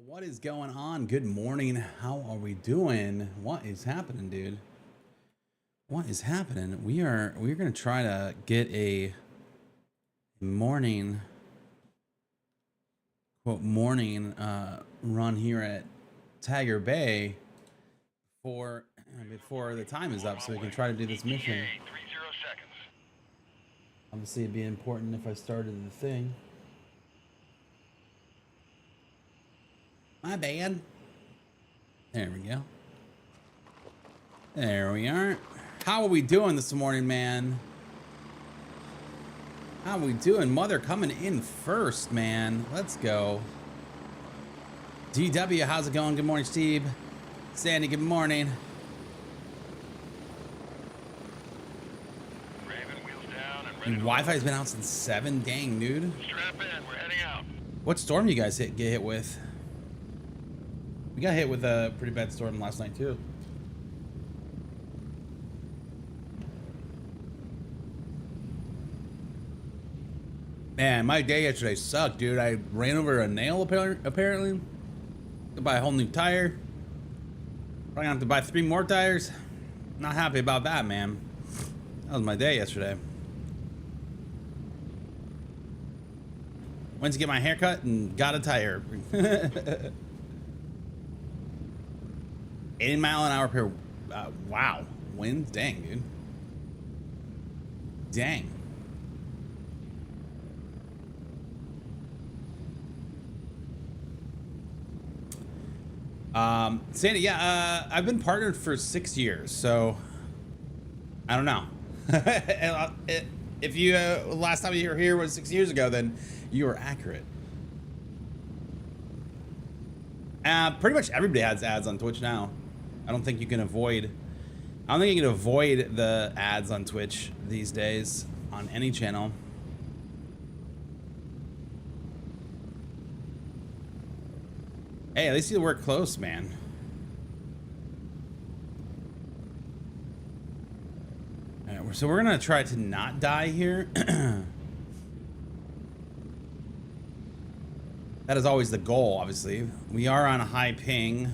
What is going on? Good morning. How are we doing? What is happening, dude? What is happening? We're gonna try to get a morning morning run here at Tiger Bay before the time is up, so we can try to do this mission. Obviously, it'd be important if I started the thing. My bad. There we go. There we are. How are we doing this morning, man? How are we doing? Mother coming in first, man. Let's go. DW, how's it going? Good morning, Steve. Sandy, good morning. Raven, wheels down and ready. Wi-Fi's been out since 7. Dang, dude. Strap in, we're heading out. What storm you guys get hit with? We got hit with a pretty bad storm last night too. Man, my day yesterday sucked, dude. I ran over a nail apparently. To buy a whole new tire. Probably gonna have to buy 3 more tires. Not happy about that, man. That was my day yesterday. Went to get my hair cut and got a tire. 80 mile an hour per wow, wind. Dang, dude. Dang. Sandy, yeah, I've been partnered for 6 years, so I don't know. If you last time you were here was 6 years ago, then you were accurate. Pretty much everybody has ads on Twitch now. I don't think you can avoid the ads on Twitch these days on any channel. Hey, at least you work close, man. All right, so we're gonna try to not die here. That is always the goal, obviously. We are on a high ping,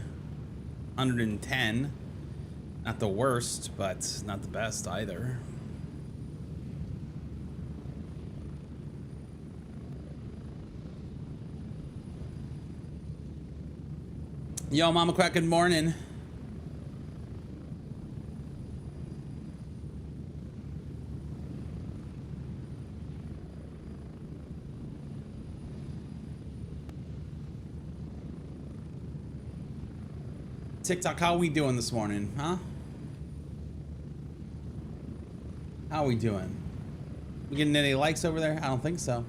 110. Not the worst, but not the best either. Yo, Mama Quack, good morning. TikTok, how are we doing this morning, huh? How are we doing? We getting any likes over there? I don't think so.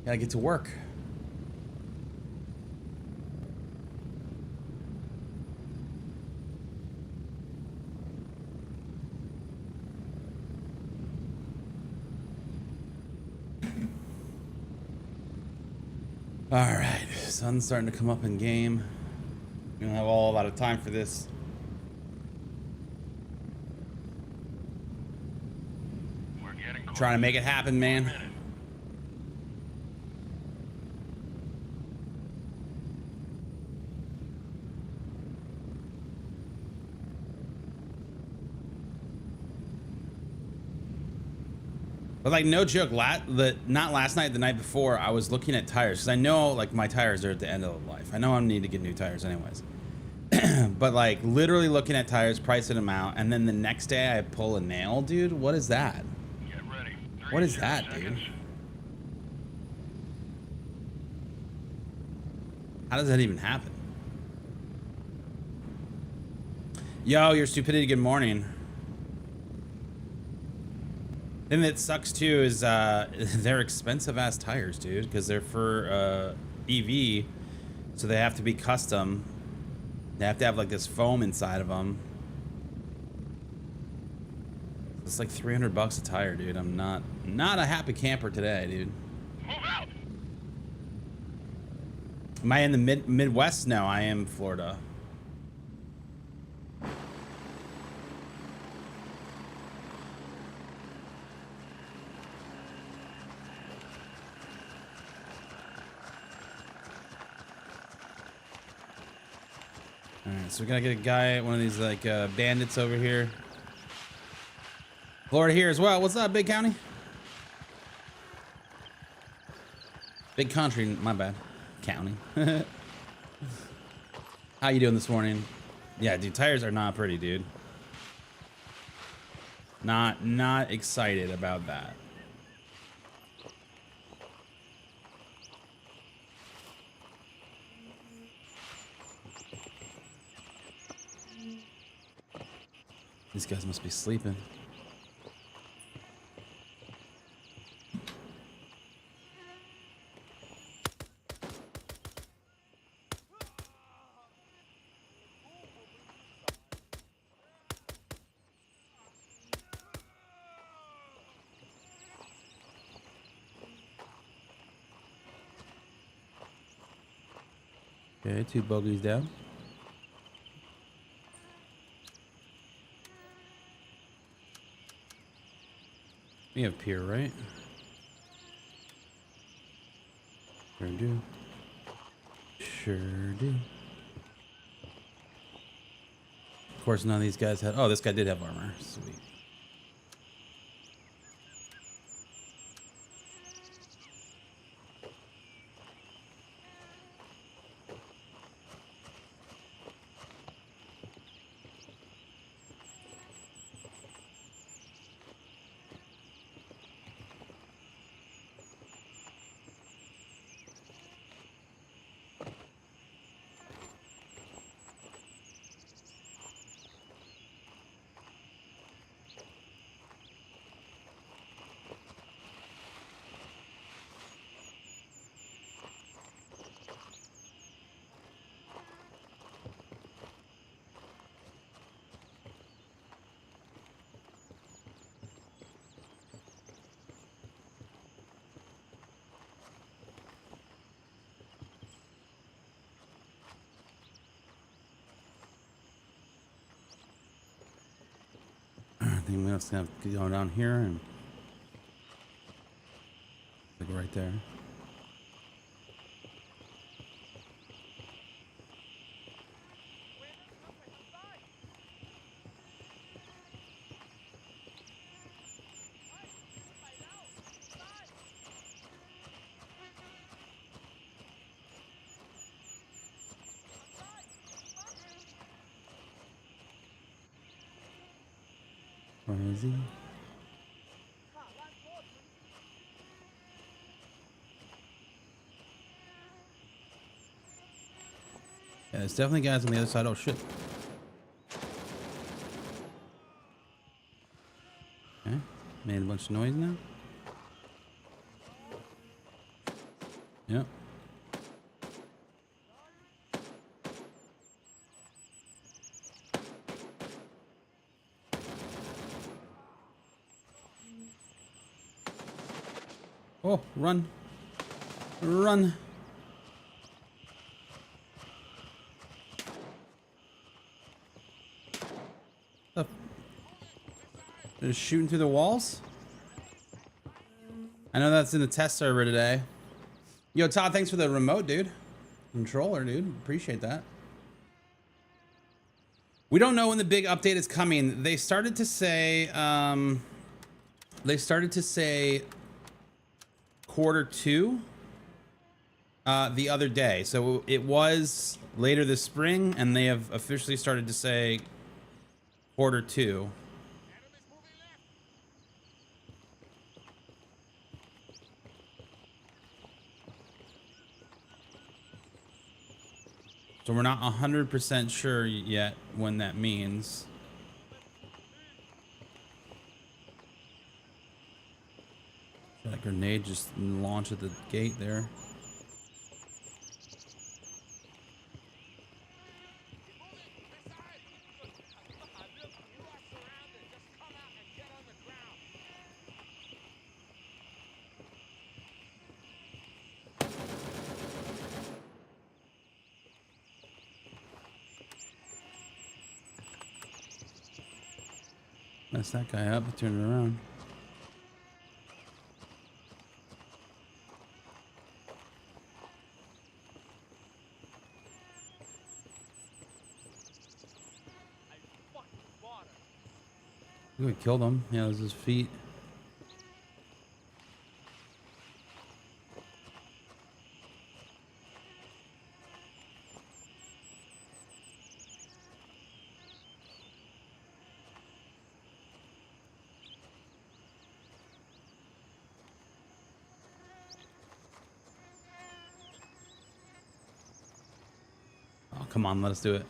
Gotta get to work. All right, sun's starting to come up in game. We don't have a lot of time for this. We're getting close. Trying to make it happen, man. But like, no joke, not last night, the night before, I was looking at tires because I know like my tires are at the end of life. I know I need to get new tires anyways. But like literally looking at tires, pricing them out, and then the next day I pull a nail, dude. What is that? Get ready. What is that, dude? How does that even happen? Yo, your stupidity, good morning. And that sucks too is they're expensive ass tires, dude, because they're for EV, so they have to be custom. They have to have like this foam inside of them. It's like $300 a tire, dude. I'm not a happy camper today, dude. Move out. Am I in the Midwest? No, I am Florida. All right, so we gotta get a guy, one of these like bandits over here. Florida here as well. What's up, Big County? Big country, my bad. County. How you doing this morning? Yeah, dude, tires are not pretty, dude. Not excited about that. These guys must be sleeping. Okay, 2 bogeys down. We have pier, right? Sure do. Sure do. Of course, none of these guys had. Oh, this guy did have armor. Sweet. I think we're just gonna have to go down here and like right there. Where is he? Yeah, there's definitely guys on the other side. Oh shit. Okay, made a bunch of noise now. Yep. Oh, run. Run. Up. They're shooting through the walls? I know that's in the test server today. Yo, Todd, thanks for the remote, dude. Controller, dude. Appreciate that. We don't know when the big update is coming. They started to say, Q2 the other day. So it was later this spring, and they have officially started to say Q2. So we're not 100% sure yet when that means. That grenade just launched at the gate there. Mess that guy up, turn it around. We killed him. Yeah, it was his feet. Oh, come on, let us do it.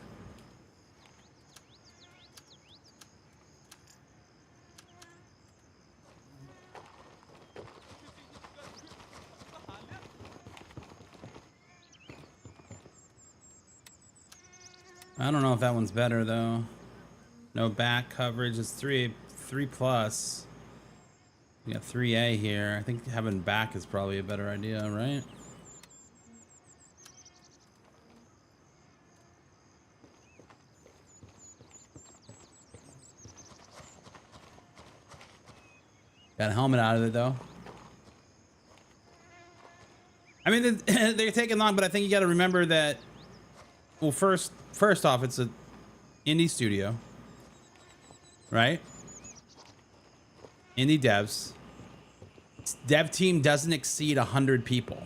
I don't know if that one's better though. No back coverage. It's 3 plus. You got 3A here. I think having back is probably a better idea, right? Got a helmet out of it though. I mean, they're taking long, but I think you got to remember that. Well, first off, it's a indie studio, right? Indie devs. Dev team doesn't exceed 100 people.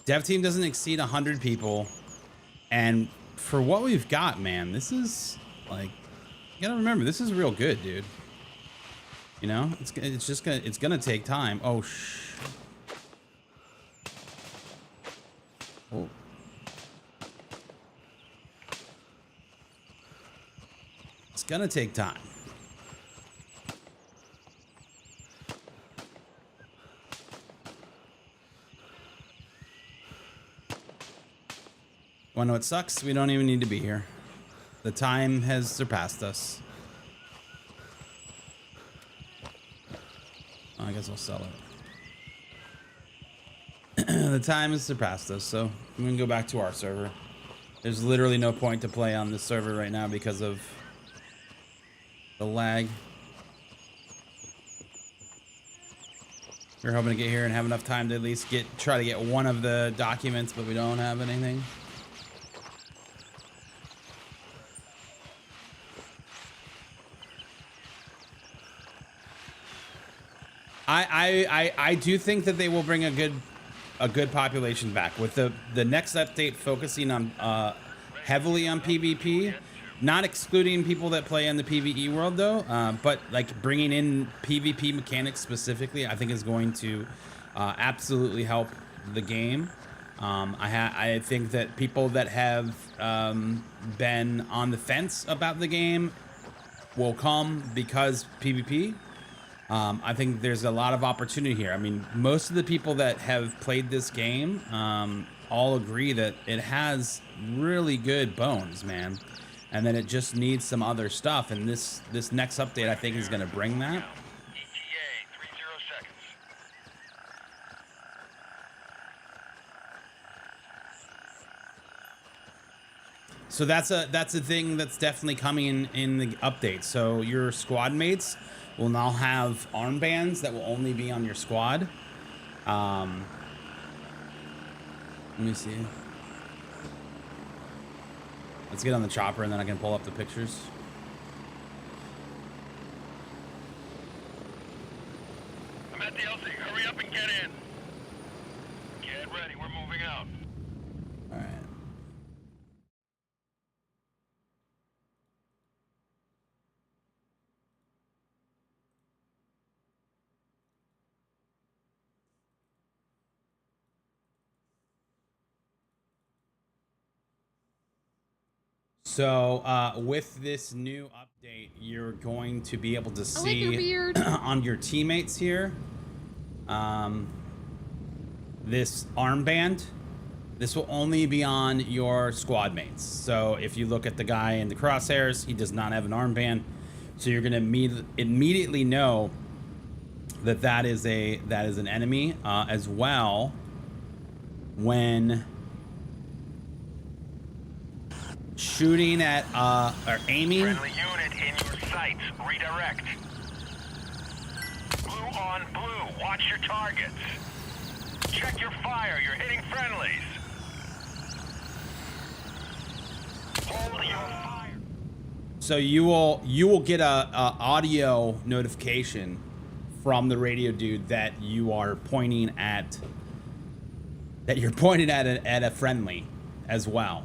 Dev team doesn't exceed 100 people, and for what we've got, man, this is like, you gotta remember, this is real good, dude. You know, it's gonna take time. Oh oh. It's gonna take time. Wanna know what sucks? We don't even need to be here. The time has surpassed us. Oh, I guess I'll sell it. The time has surpassed us, so I'm gonna go back to our server. There's literally no point to play on this server right now because of the lag. We're hoping to get here and have enough time to at least try to get one of the documents, but we don't have anything. I do think that they will bring a good population back with the next update focusing on heavily on PvP, not excluding people that play in the PvE world though, but like bringing in PvP mechanics specifically, I think is going to absolutely help the game. I think that people that have been on the fence about the game will come because PvP. I think there's a lot of opportunity here. I mean, most of the people that have played this game all agree that it has really good bones, man, and that it just needs some other stuff. And this next update, I think, is going to bring that. ETA 30 seconds. So that's a thing that's definitely coming in the update. So your squad mates will now have armbands that will only be on your squad. Let me see. Let's get on the chopper and then I can pull up the pictures. I'm at the LC. Hurry up and get in. Get ready. We're moving out. All right. So with this new update, you're going to be able to see on your teammates here this armband. This will only be on your squad mates. So if you look at the guy in the crosshairs, he does not have an armband. So you're going to immediately know that that is an enemy as well. When shooting at or aiming. Friendly unit in your sights. Redirect. Blue on blue. Watch your targets. Check your fire. You're hitting friendlies. Hold your fire. So you will get a audio notification from the radio dude that you are pointing at, at a friendly as well,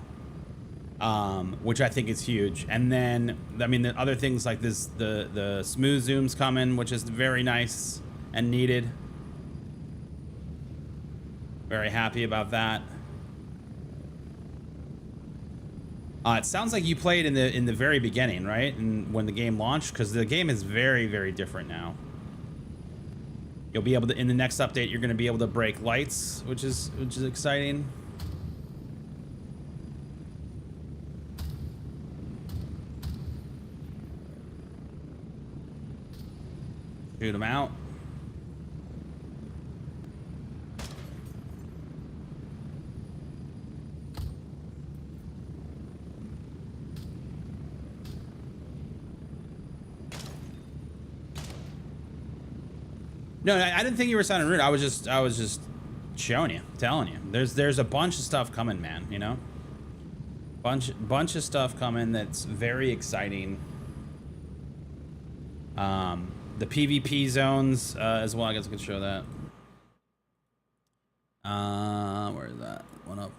which I think is huge. And then I mean the other things like this, the smooth zooms coming, which is very nice and needed. Very happy about that. It sounds like you played in the very beginning, right? And when the game launched, because the game is very, very different now. You'll be able to, in the next update, you're going to be able to break lights, which is exciting. Shoot them out. No, I didn't think you were sounding rude. I was just showing you, telling you. There's a bunch of stuff coming, man. You know, bunch of stuff coming that's very exciting. The PvP zones as well. I guess I could show that. Where is that one up?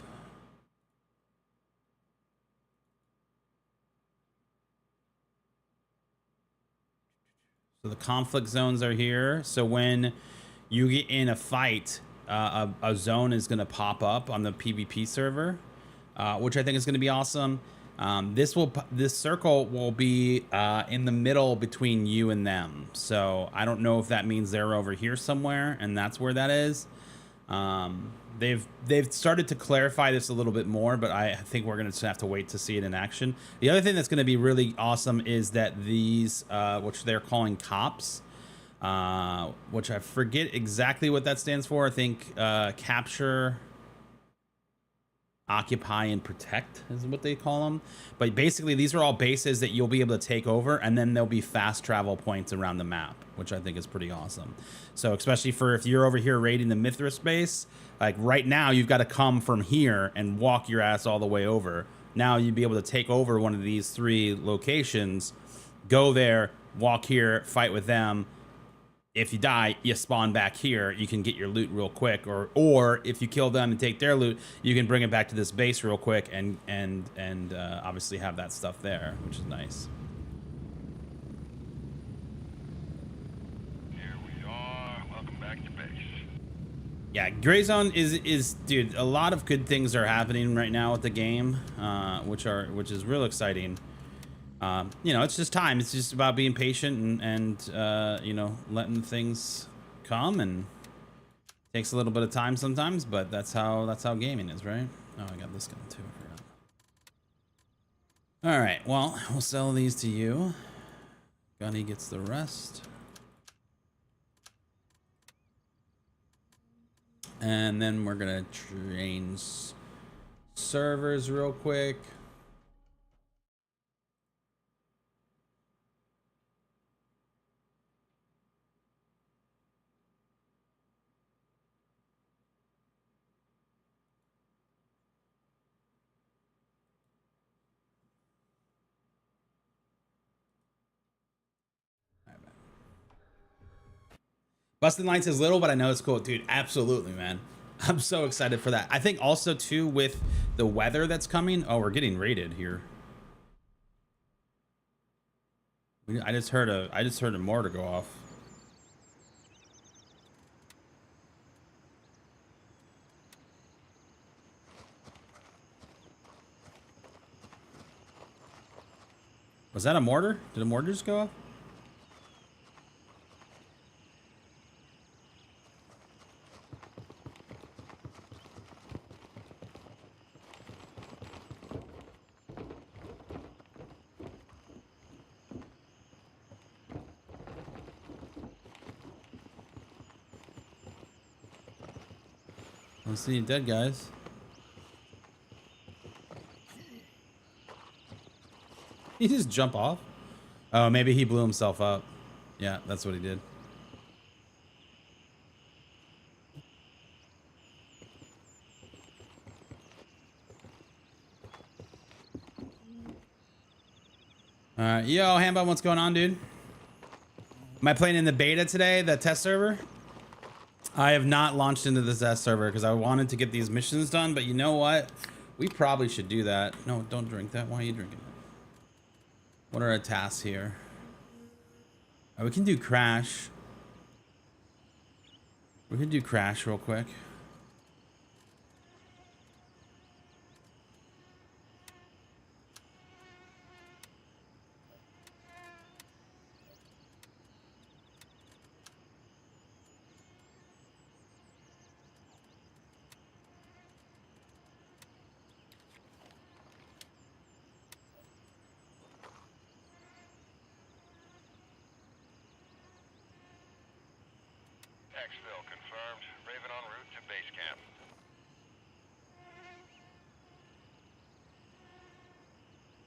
So the conflict zones are here. So when you get in a fight, a zone is going to pop up on the PvP server, which I think is going to be awesome. This circle will be in the middle between you and them. So I don't know if that means they're over here somewhere, and that's where that is. They've started to clarify this a little bit more, but I think we're going to have to wait to see it in action. The other thing that's going to be really awesome is that these, which they're calling cops, which I forget exactly what that stands for. I think capture, occupy, and protect is what they call them. But basically, these are all bases that you'll be able to take over, and then there'll be fast travel points around the map, which I think is pretty awesome. So especially for if you're over here raiding the Mithras base, like right now, you've got to come from here and walk your ass all the way over. Now you'd be able to take over one of these 3 locations, go there, walk here, fight with them. If you die, you spawn back here. You can get your loot real quick, or if you kill them and take their loot, you can bring it back to this base real quick and obviously have that stuff there, which is nice. Here we are. Welcome back to base. Yeah, Gray Zone is dude. A lot of good things are happening right now with the game, which is real exciting. You know, it's just time. It's just about being patient and you know, letting things come, and it takes a little bit of time sometimes, but that's how gaming is, right? Oh, I got this gun too. I forgot. All right, well, we'll sell these to you. Gunny gets the rest. And then we're gonna change servers real quick. Busted Lights is little, but I know it's cool, dude. Absolutely, man. I'm so excited for that. I think also too with the weather that's coming. Oh, we're getting raided here. I just heard a mortar go off. Was that a mortar? Did a mortar just go off? I don't see any dead guys. He just jump off? Oh, maybe he blew himself up. Yeah, that's what he did. Yo, Hambone, what's going on, dude? Am I playing in the beta today, the test server? I have not launched into the test server because I wanted to get these missions done, but you know what? We probably should do that. No, don't drink that. Why are you drinking it? What are our tasks here? We can do crash. We can do crash real quick. Exfil confirmed. Raven en route to base camp.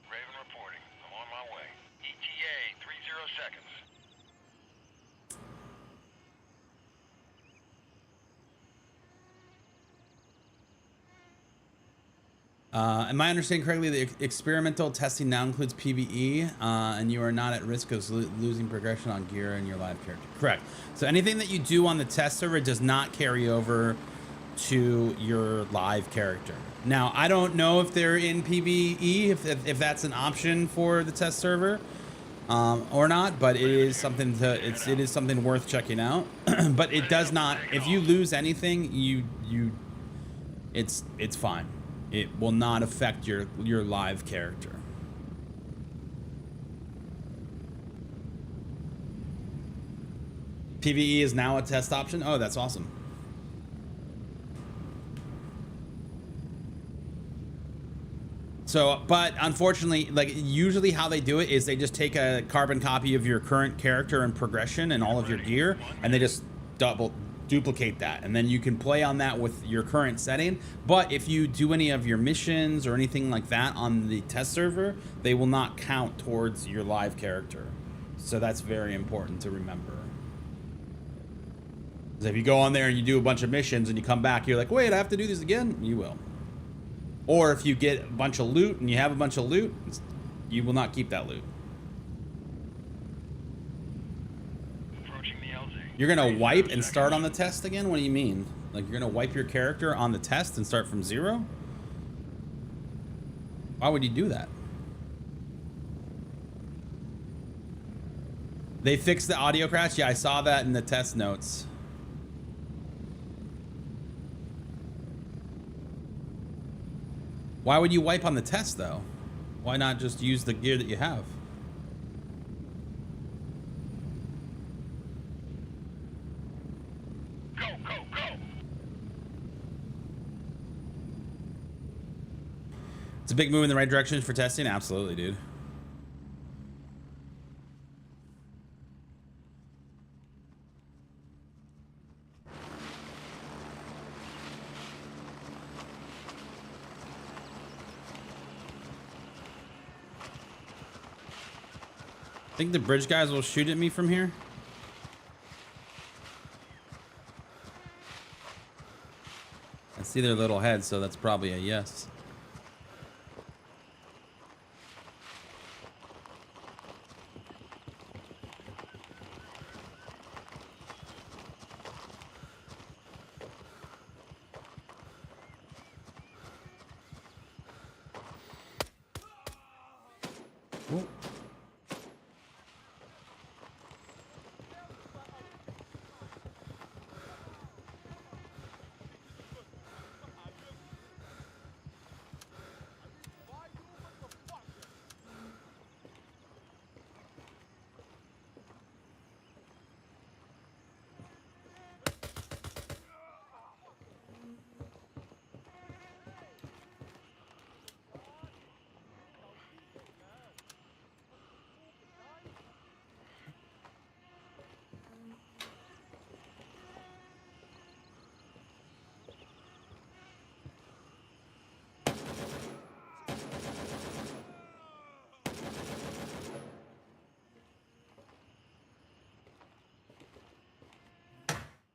Raven reporting. I'm on my way. ETA 30 seconds. Am I understanding correctly? The experimental testing now includes PvE, and you are not at risk of losing progression on gear and your live character. Correct. So anything that you do on the test server does not carry over to your live character. Now, I don't know if they're in PvE, if that's an option for the test server, or not, but it is something to it is something worth checking out. But it does not. If you lose anything, it's fine. It will not affect your live character. PvE is now a test option. Oh, that's awesome. So, but unfortunately, like usually how they do it is they just take a carbon copy of your current character and progression and all of your gear, and they just duplicate that, and then you can play on that with your current setting. But if you do any of your missions or anything like that on the test server, they will not count towards your live character. So that's very important to remember. Because if you go on there and you do a bunch of missions and you come back, you're like, wait, I have to do this again? You will. Or if you get a bunch of loot and you have a bunch of loot, you will not keep that loot. You're gonna wipe and start on the test again? What do you mean? Like you're gonna wipe your character on the test and start from zero? Why would you do that? They fixed the audio crash? Yeah, I saw that in the test notes. Why would you wipe on the test though? Why not just use the gear that you have? It's a big move in the right direction for testing. Absolutely, dude. Think the bridge guys will shoot at me from here? I see their little heads, so that's probably a yes. Ooh.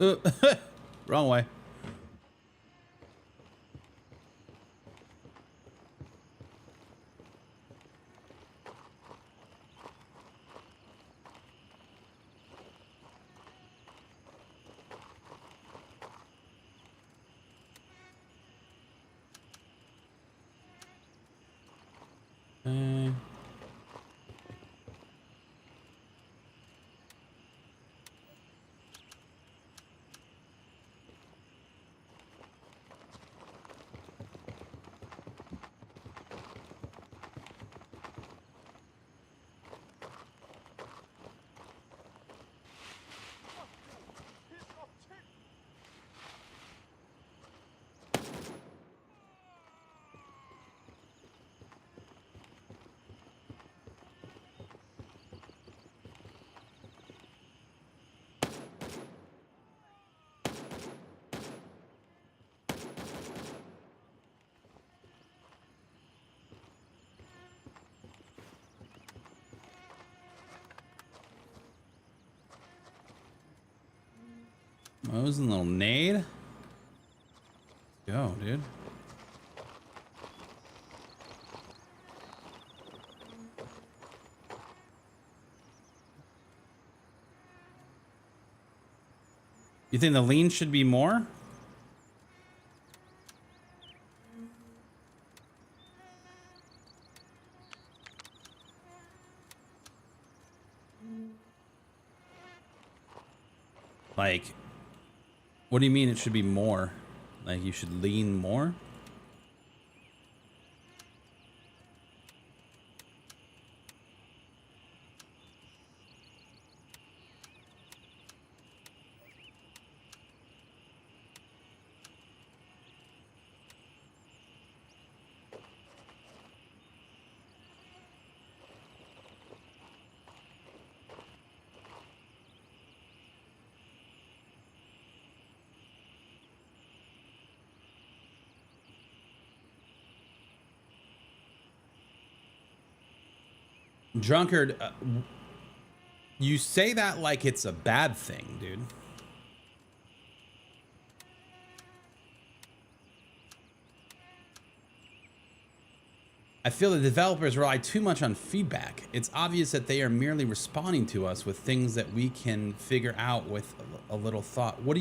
Wrong way. Oh, that was a little nade. Go, dude. You think the lean should be more? Like, what do you mean it should be more? Like you should lean more? Drunkard, you say that like it's a bad thing, dude. I feel the developers rely too much on feedback. It's obvious that they are merely responding to us with things that we can figure out with a little thought. What?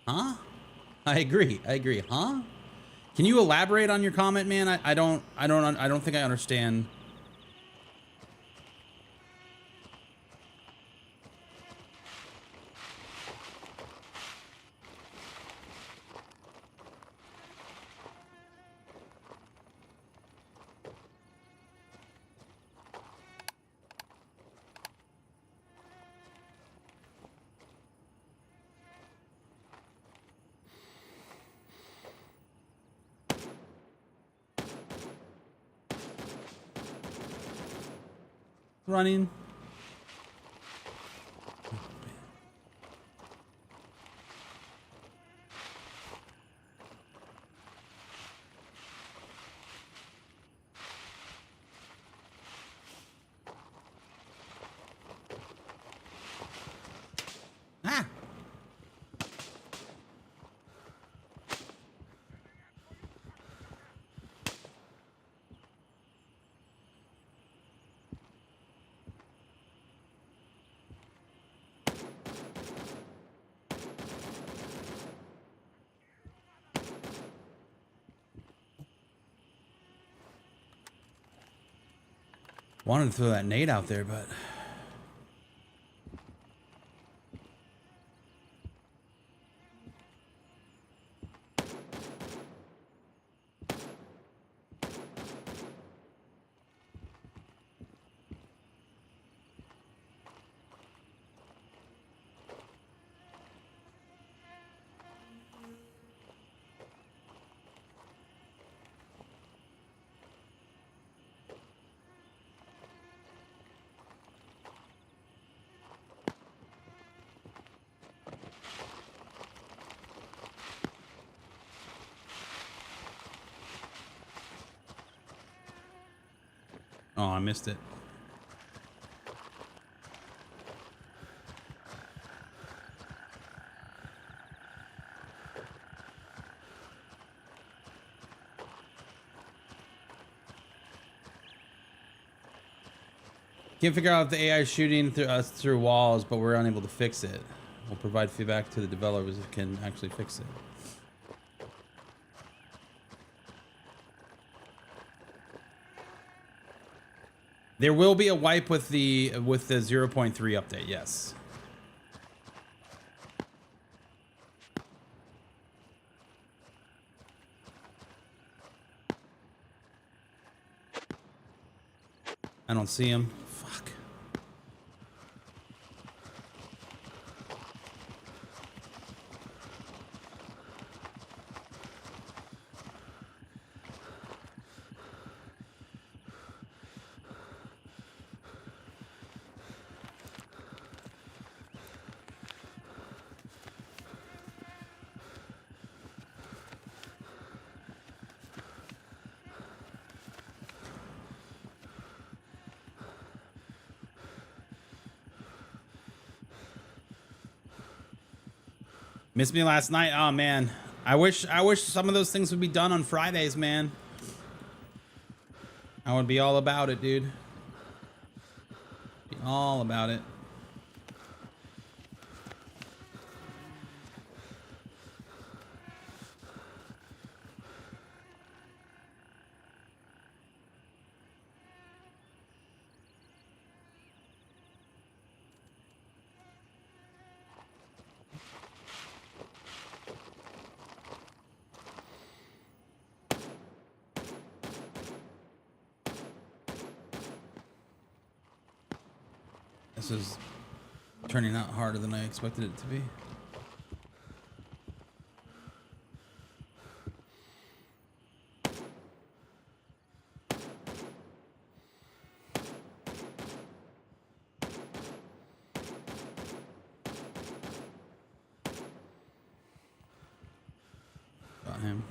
Huh? I agree. Huh? Can you elaborate on your comment, man? I don't think I understand. Running. Ah. Wanted to throw that nade out there, but oh, I missed it. Can't figure out if the AI is shooting through us through walls, but we're unable to fix it. We'll provide feedback to the developers who can actually fix it. There will be a wipe with the 0.3 update, yes. I don't see him. Fuck. Missed me last night. Oh man, I wish some of those things would be done on Fridays, man. I would be all about it, dude. Be all about it. This is turning out harder than I expected it to be. Got him.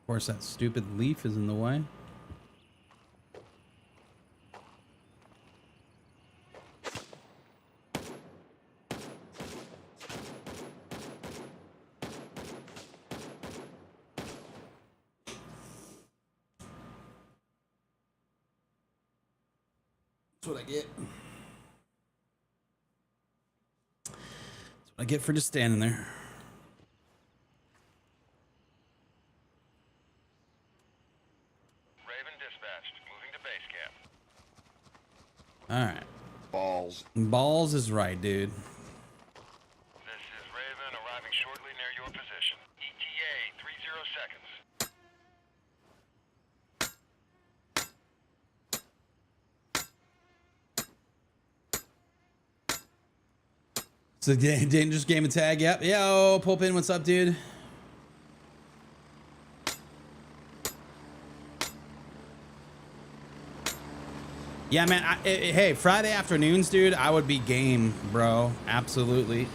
Of course, that stupid leaf is in the way. That's what I get. That's what I get for just standing there. All right. Balls is right, dude. This is Raven arriving shortly near your position. ETA 30 seconds. It's a dangerous game of tag. Yep. Yo, Pulpin, what's up, dude? Yeah, man. Hey, Friday afternoons, dude, I would be game, bro. Absolutely.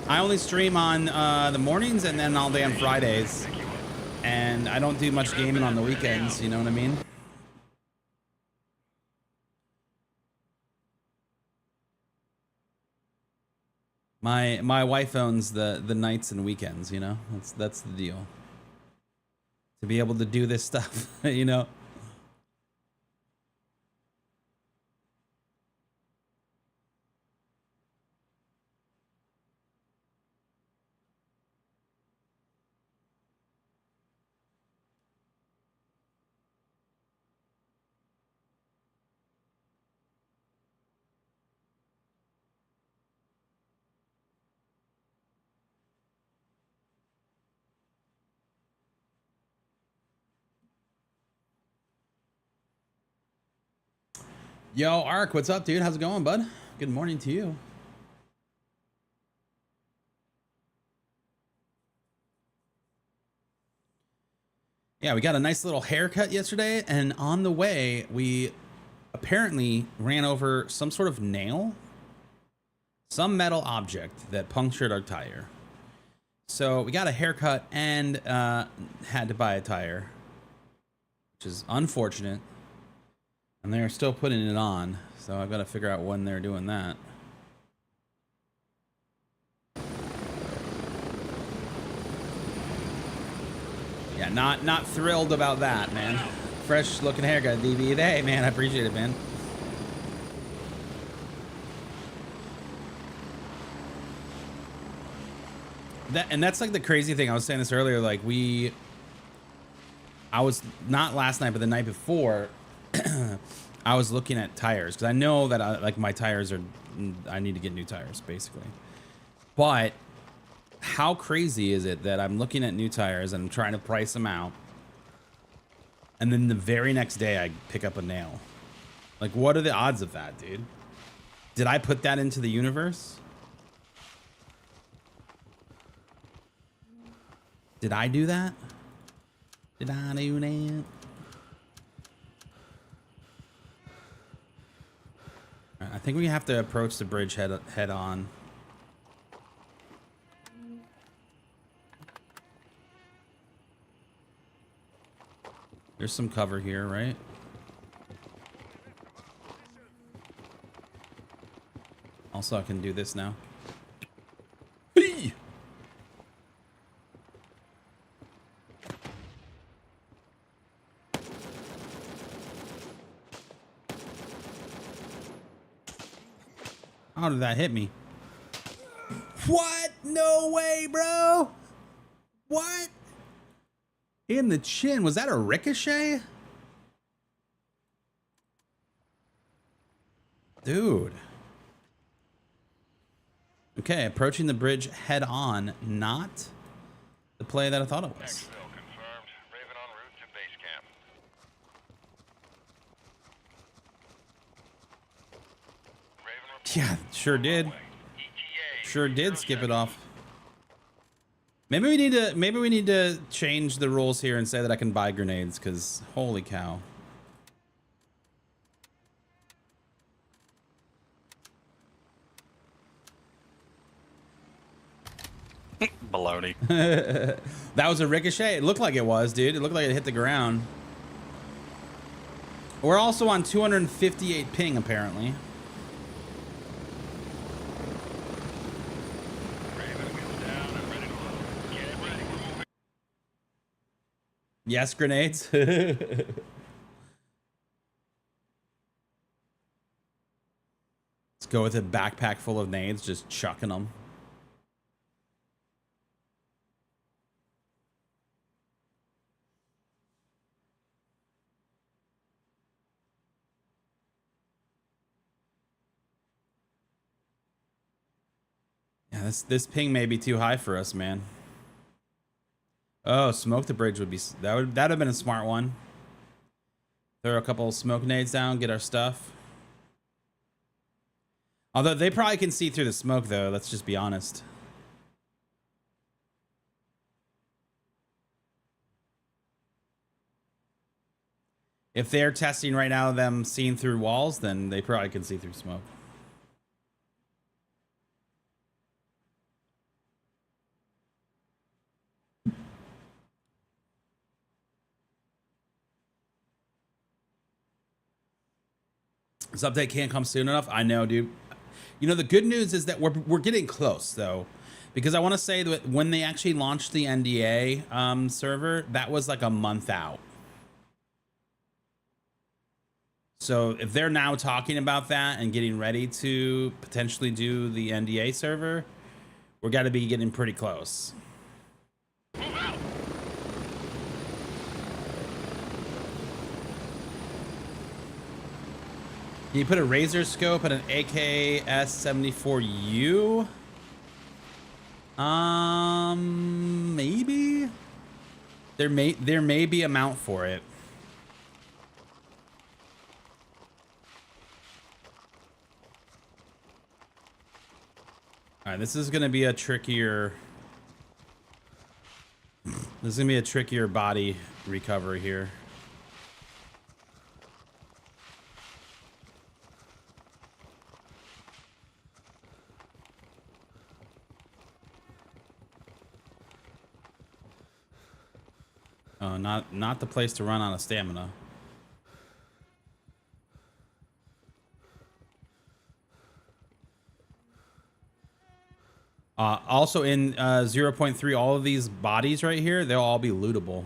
I only stream on the mornings and then all day on Fridays. And I don't do much gaming on the weekends, you know what I mean? My wife owns the nights and weekends, you know? That's the deal. To be able to do this stuff, you know? Yo, Ark, what's up, dude? How's it going, bud? Good morning to you. Yeah, we got a nice little haircut yesterday, and on the way, we apparently ran over some sort of nail, some metal object that punctured our tire. So we got a haircut and had to buy a tire, which is unfortunate. And they're still putting it on, so I've got to figure out when they're doing that. Yeah, not thrilled about that, man. Fresh looking haircut, DB. Hey, man, I appreciate it, man. That's like the crazy thing. I was saying this earlier. Like I was not last night, but the night before, I was looking at tires because I know that my tires are. I need to get new tires, basically. But how crazy is it that I'm looking at new tires and I'm trying to price them out, and then the very next day I pick up a nail? Like, what are the odds of that, dude? Did I put that into the universe? Did I do that? Did I do that? I think we have to approach the bridge head on. There's some cover here, right? Also, I can do this now. Hey! How did that hit me? What? No way, bro. What? In the chin. Was that a ricochet? Dude. Okay, approaching the bridge head on. Not the play that I thought it was. Exfil confirmed. Raven en route to base camp. Raven Yeah, sure did. Sure did skip it off. Maybe we need to change the rules here and say that I can buy grenades, because holy cow. Baloney. That was a ricochet. It looked like it was, dude. It looked like it hit the ground. We're also on 258 ping, apparently. Yes, grenades. Let's go with a backpack full of nades, just chucking them. Yeah, this ping may be too high for us, man. Oh, smoke the bridge would be that'd have been a smart one. Throw a couple smoke nades down, get our stuff. Although they probably can see through the smoke, though. Let's just be honest. If they're testing right now, them seeing through walls, then they probably can see through smoke. This update can't come soon enough. I know, dude. You know, the good news is that we're getting close, though, because I want to say that when they actually launched the NDA server, that was like a month out. So if they're now talking about that and getting ready to potentially do the NDA server, we're got to be getting pretty close. Can you put a razor scope at an AKS-74U? Maybe. There may be a mount for it. All right, this is gonna be a trickier. This is gonna be a trickier body recovery here. Not the place to run on a stamina. Also in 0.3, all of these bodies right here, they'll all be lootable.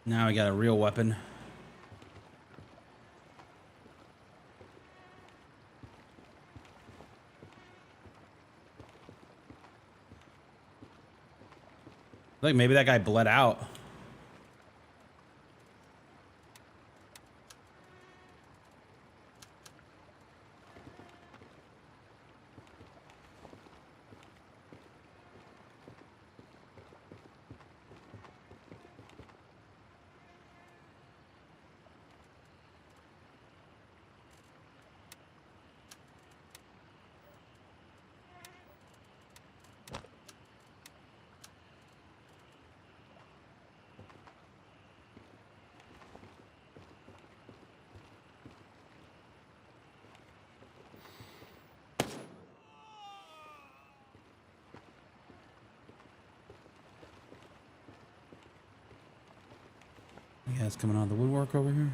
Now we got a real weapon. Like maybe that guy bled out. Yeah, it's coming out of the woodwork over here.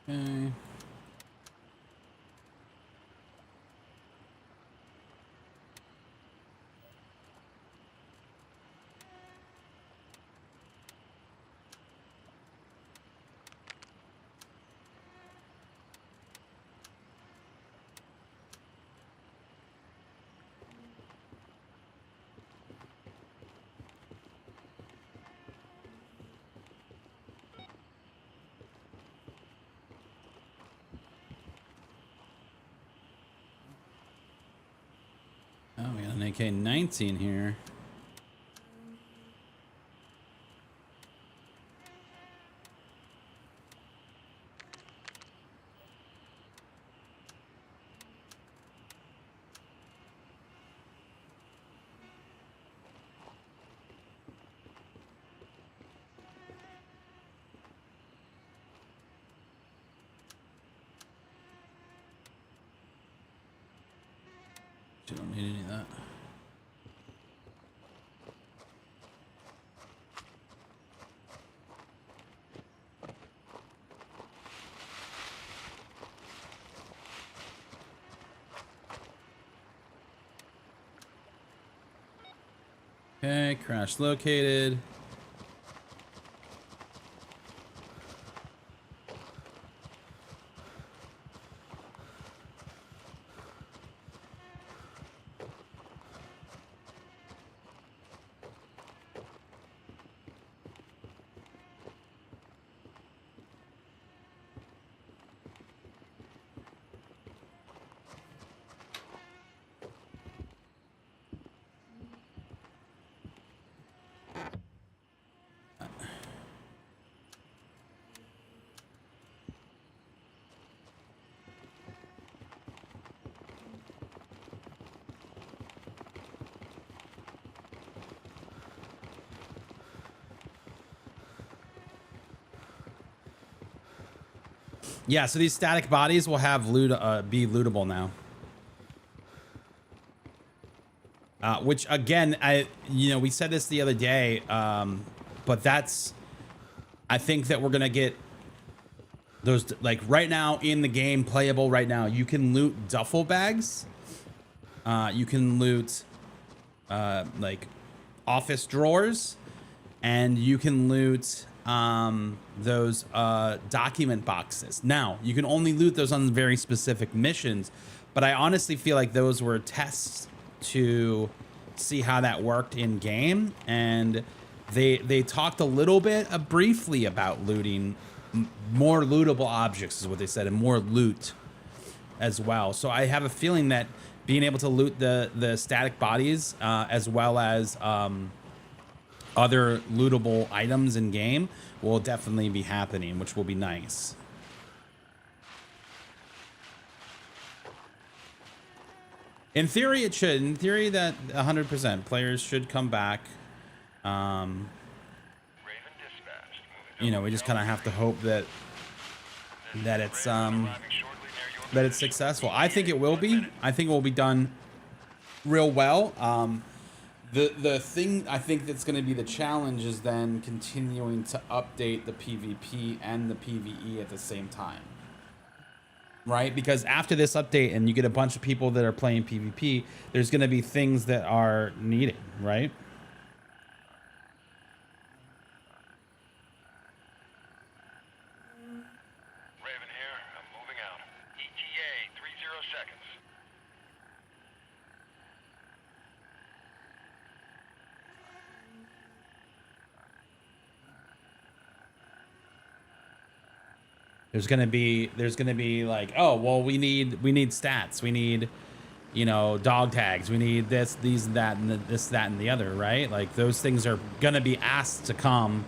Okay. Oh, we got an AK-19 here. You don't need any of that. Okay, crash located. Yeah, so these static bodies will have be lootable now. which again, we said this the other day, but I think that we're gonna get those, like right now in the game, playable right now. You can loot duffel bags. You can loot like office drawers, and you can loot those document boxes. Now, you can only loot those on very specific missions, but I honestly feel like those were tests to see how that worked in game, and they talked a little bit briefly about looting more lootable objects is what they said, and more loot as well. So I have a feeling that being able to loot the static bodies as well as other lootable items in game will definitely be happening, which will be nice. In theory, it should. In theory, that 100% players should come back. We just kind of have to hope that it's successful. I think it will be. I think it will be done real well. The thing I think that's going to be the challenge is then continuing to update the PvP and the PvE at the same time. Right? Because after this update and you get a bunch of people that are playing PvP, there's going to be things that are needed, right? Raven here. I'm moving out. ETA 30 seconds. There's gonna be like, oh well, we need stats, we need, dog tags, we need this, these, that, and this, that, and the other, right? Like those things are gonna be asked to come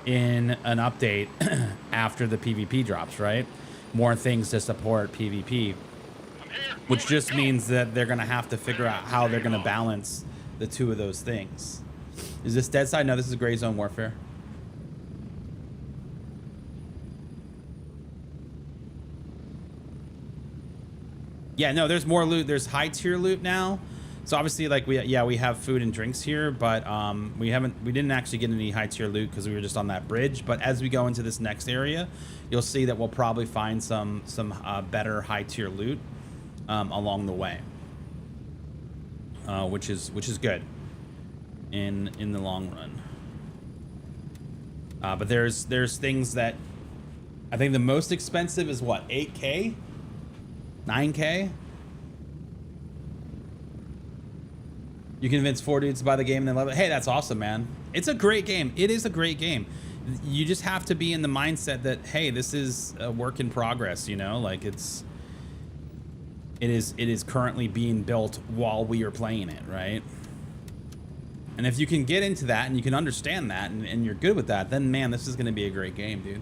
in an update after the PvP drops, right? More things to support PvP, which just means that they're gonna have to figure out how they're gonna balance the two of those things. Is this dead side? No, this is gray zone warfare. Yeah, no, there's more loot. There's high tier loot now. So obviously, like we have food and drinks here, but we didn't actually get any high tier loot because we were just on that bridge. But as we go into this next area, you'll see that we'll probably find some better high tier loot along the way, which is good in the long run. But there's things that I think the most expensive is what, 8K. 9K? You convince 4 dudes to buy the game and they love it. Hey, that's awesome, man. It's a great game. It is a great game. You just have to be in the mindset that, hey, this is a work in progress, like it is currently being built while we are playing it, right? And if you can get into that and you can understand that and you're good with that, then man, this is going to be a great game, dude.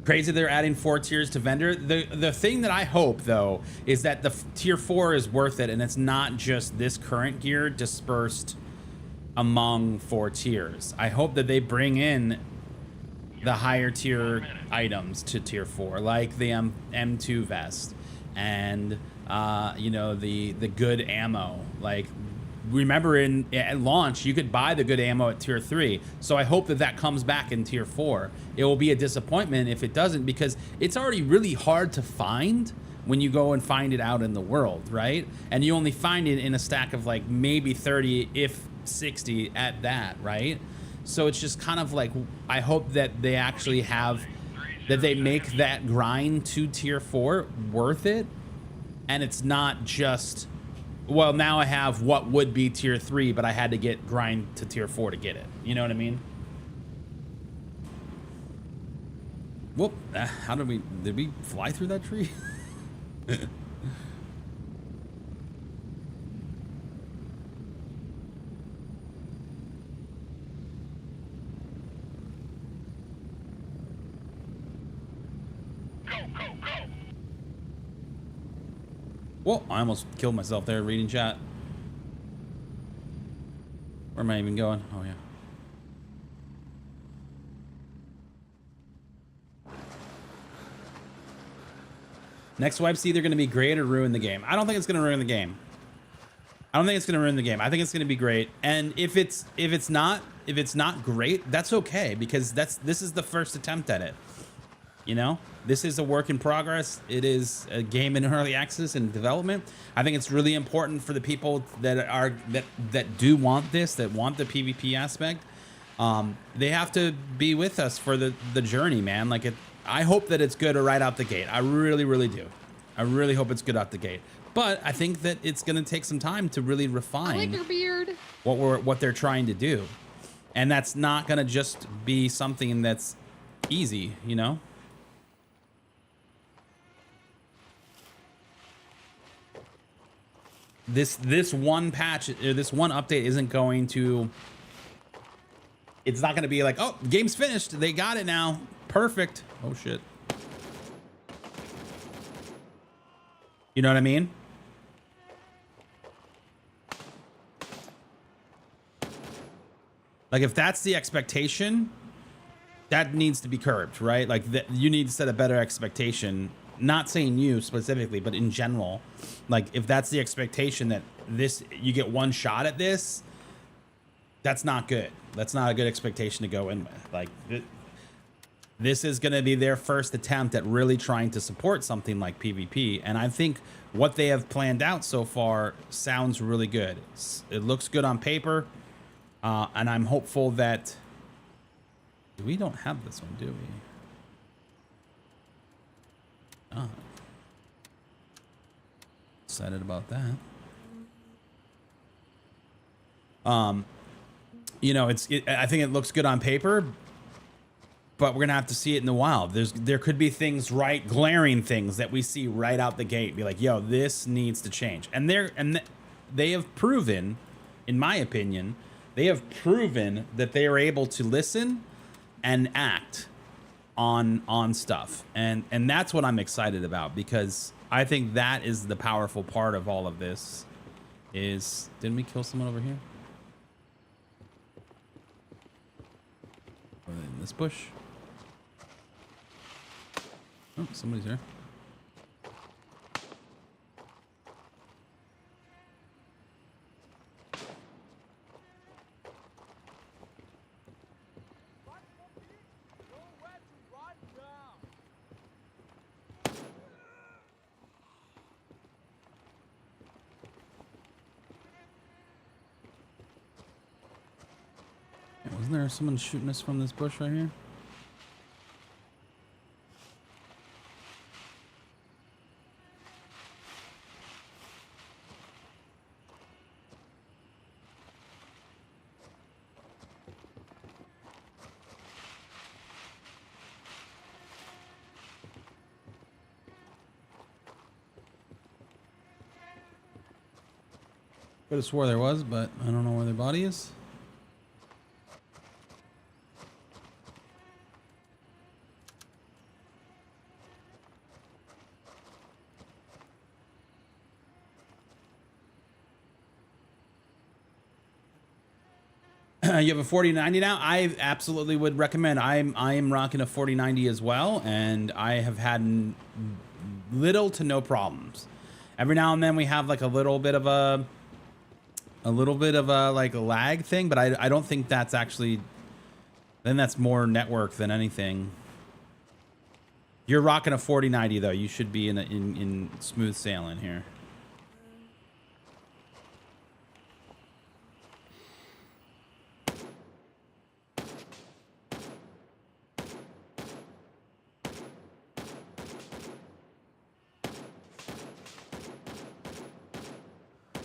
Crazy they're adding 4 tiers to vendor. The thing that I hope though is that the tier 4 is worth it, and it's not just this current gear dispersed among 4 tiers. I hope that they bring in the higher tier items to tier 4, like the M2 vest and the good ammo. Like, remember at launch you could buy the good ammo at tier 3, so I hope that comes back in tier 4. It will be a disappointment if it doesn't, because it's already really hard to find when you go and find it out in the world, right? And you only find it in a stack of like maybe 30 if 60 at that, right? So it's just kind of like, I hope that they actually they make that grind to tier 4 worth it, and it's not just, well, now I have what would be tier 3, but I had to grind to tier 4 to get it. You know what I mean? Whoop! How did we fly through that tree? Go! Whoa! I almost killed myself there reading chat. Where am I even going? Oh yeah. Next wipe's either going to be great or ruin the game. I don't think it's going to ruin the game. I don't think it's going to ruin the game. I think it's going to be great. And if it's not great, that's okay, because this is the first attempt at it. You know, this is a work in progress. It is a game in early access and development. I think it's really important for the people that do want this, that want the PvP aspect. They have to be with us for the journey, man. Like, I hope that it's good right out the gate. I really, really do. I really hope it's good out the gate. But I think that it's going to take some time to really refine. I like your beard. What they're trying to do, and that's not going to just be something that's easy, you know. This one patch, or this one update, isn't going to. It's not going to be like, oh, the game's finished. They got it now. Perfect. Oh shit. You know what I mean? Like, if that's the expectation, that needs to be curbed, right? Like, you need to set a better expectation. Not saying you specifically, but in general. Like, if that's the expectation that you get one shot at this, that's not good. That's not a good expectation to go in with. Like, this is going to be their first attempt at really trying to support something like PvP. And I think what they have planned out so far sounds really good. It looks good on paper. And I'm hopeful that we don't have this one, do we? Oh. Excited about that. You know, I think it looks good on paper, but we're gonna have to see it in the wild. There could be things, glaring things that we see right out the gate. Be like, yo, this needs to change. And they have proven, in my opinion, they have proven that they are able to listen and act on stuff. And that's what I'm excited about, because I think that is the powerful part of all of this. Didn't we kill someone over here? Are they in this bush? Oh, somebody's here. Wasn't there someone shooting us from this bush right here? Could have swore there was, but I don't know where their body is. You have a 4090 now? I absolutely would recommend. I am rocking a 4090 as well, and I have had little to no problems. Every now and then we have like a little bit of a like a lag thing, but I don't think that's actually. Then that's more network than anything. You're rocking a 4090 though. You should be in smooth sailing here.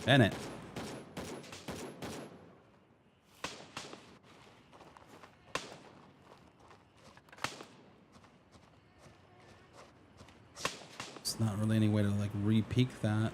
Bennett. It's not really any way to like re-peek that.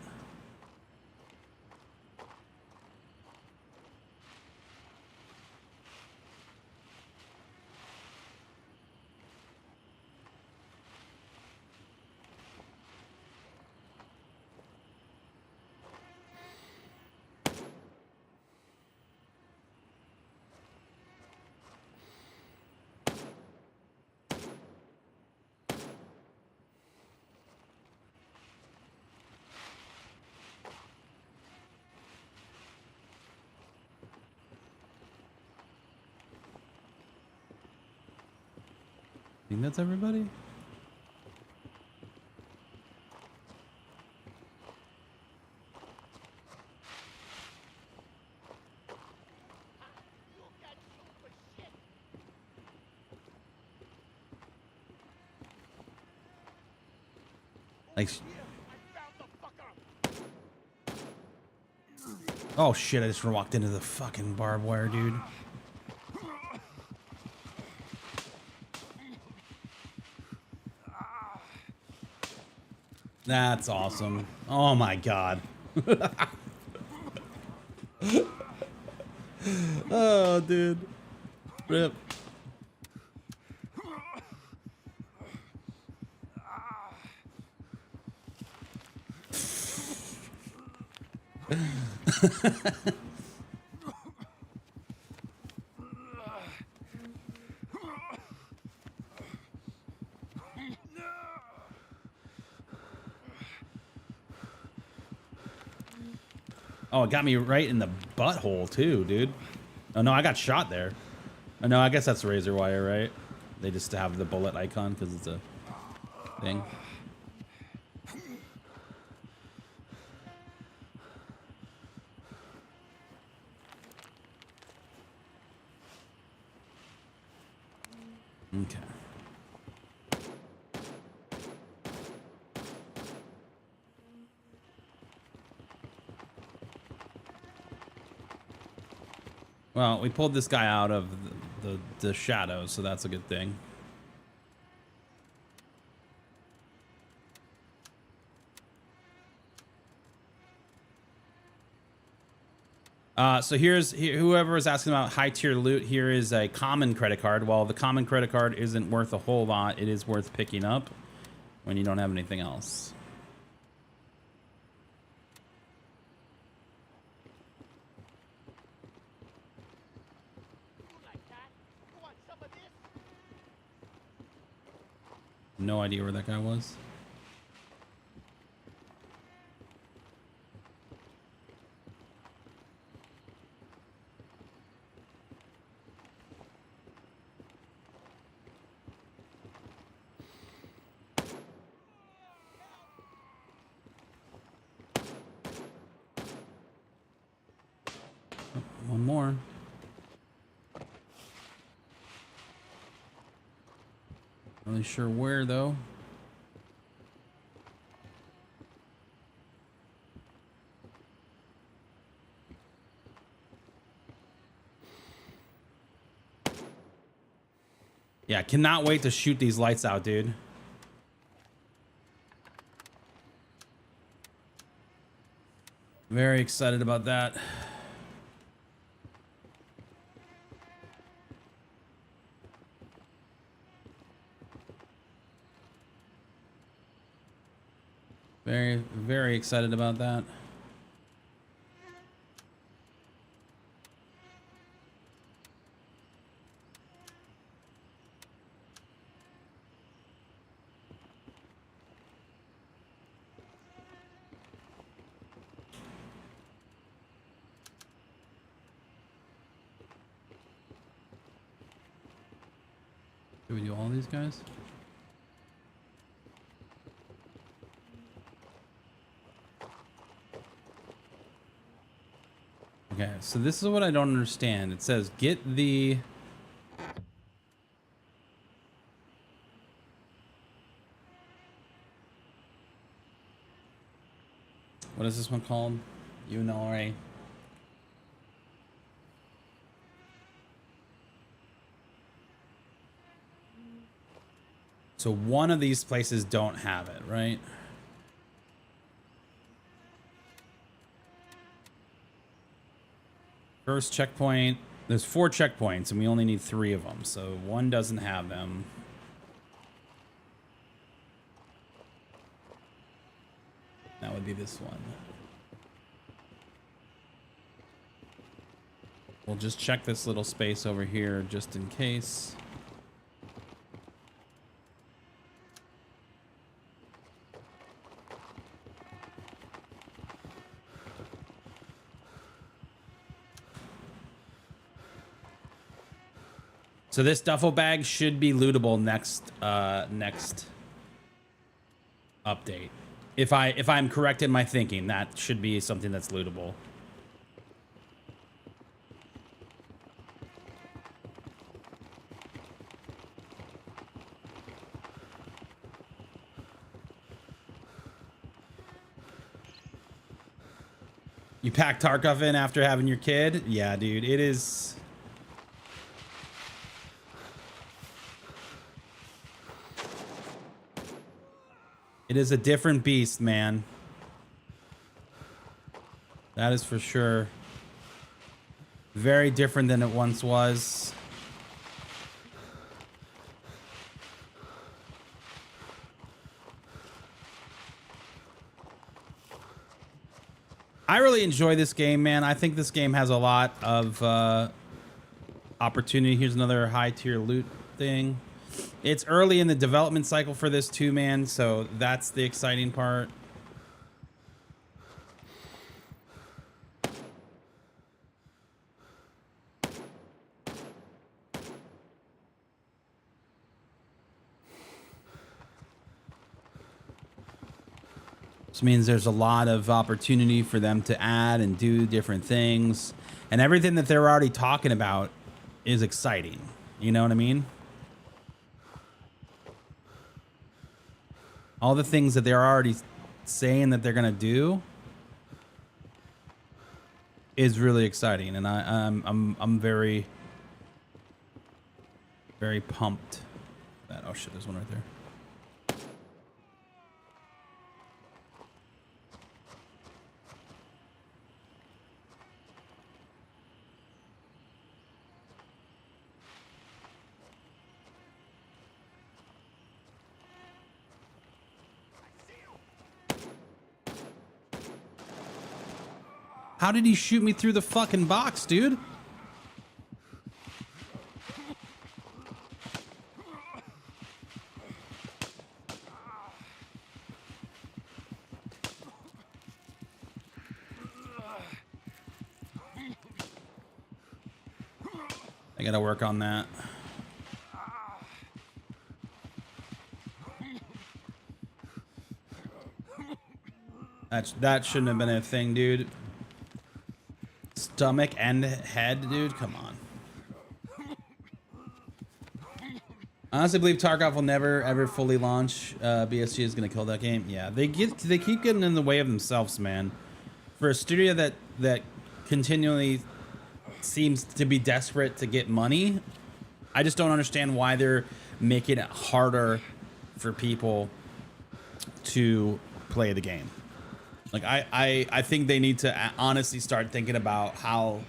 think that's everybody. Like, oh shit, I just walked into the fucking barbed wire, dude. That's awesome. Oh my god. Oh, dude. Rip. Oh, it got me right in the butthole too, dude. Oh no, I got shot there. Oh no, I guess that's razor wire, right? They just have the bullet icon because it's a thing. Okay. Well, we pulled this guy out of the shadows, so that's a good thing. So whoever was asking about high tier loot, here is a common credit card. While the common credit card isn't worth a whole lot, it is worth picking up when you don't have anything else. No idea where that guy was. Oh, one more. Really sure where though. Yeah, cannot wait to shoot these lights out, dude. Very excited about that. Very, very excited about that. Do we do all these guys? Okay, so this is what I don't understand. It says get the... What is this one called? UNLRA. So one of these places don't have it, right? First checkpoint. There's 4 checkpoints and we only need 3 of them. So one doesn't have them. That would be this one. We'll just check this little space over here just in case. So this duffel bag should be lootable next next update. If I'm correct in my thinking, that should be something that's lootable. You pack Tarkov in after having your kid? Yeah, dude, it is. It is a different beast, man. That is for sure. Very different than it once was. I really enjoy this game, man. I think this game has a lot of opportunity. Here's another high tier loot thing. It's early in the development cycle for this too, man. So that's the exciting part. This means there's a lot of opportunity for them to add and do different things. And everything that they're already talking about is exciting. You know what I mean? All the things that they're already saying that they're going to do is really exciting. And I'm very, very pumped. That, oh shit, there's one right there. How did he shoot me through the fucking box, dude? I gotta work on that. That shouldn't have been a thing, dude. Stomach and head, dude. Come on. I honestly believe Tarkov will never ever fully launch. BSG is gonna kill that game. Yeah, they keep getting in the way of themselves, man. For a studio that continually seems to be desperate to get money, I just don't understand why they're making it harder for people to play the game. Like, I think they need to honestly start thinking about how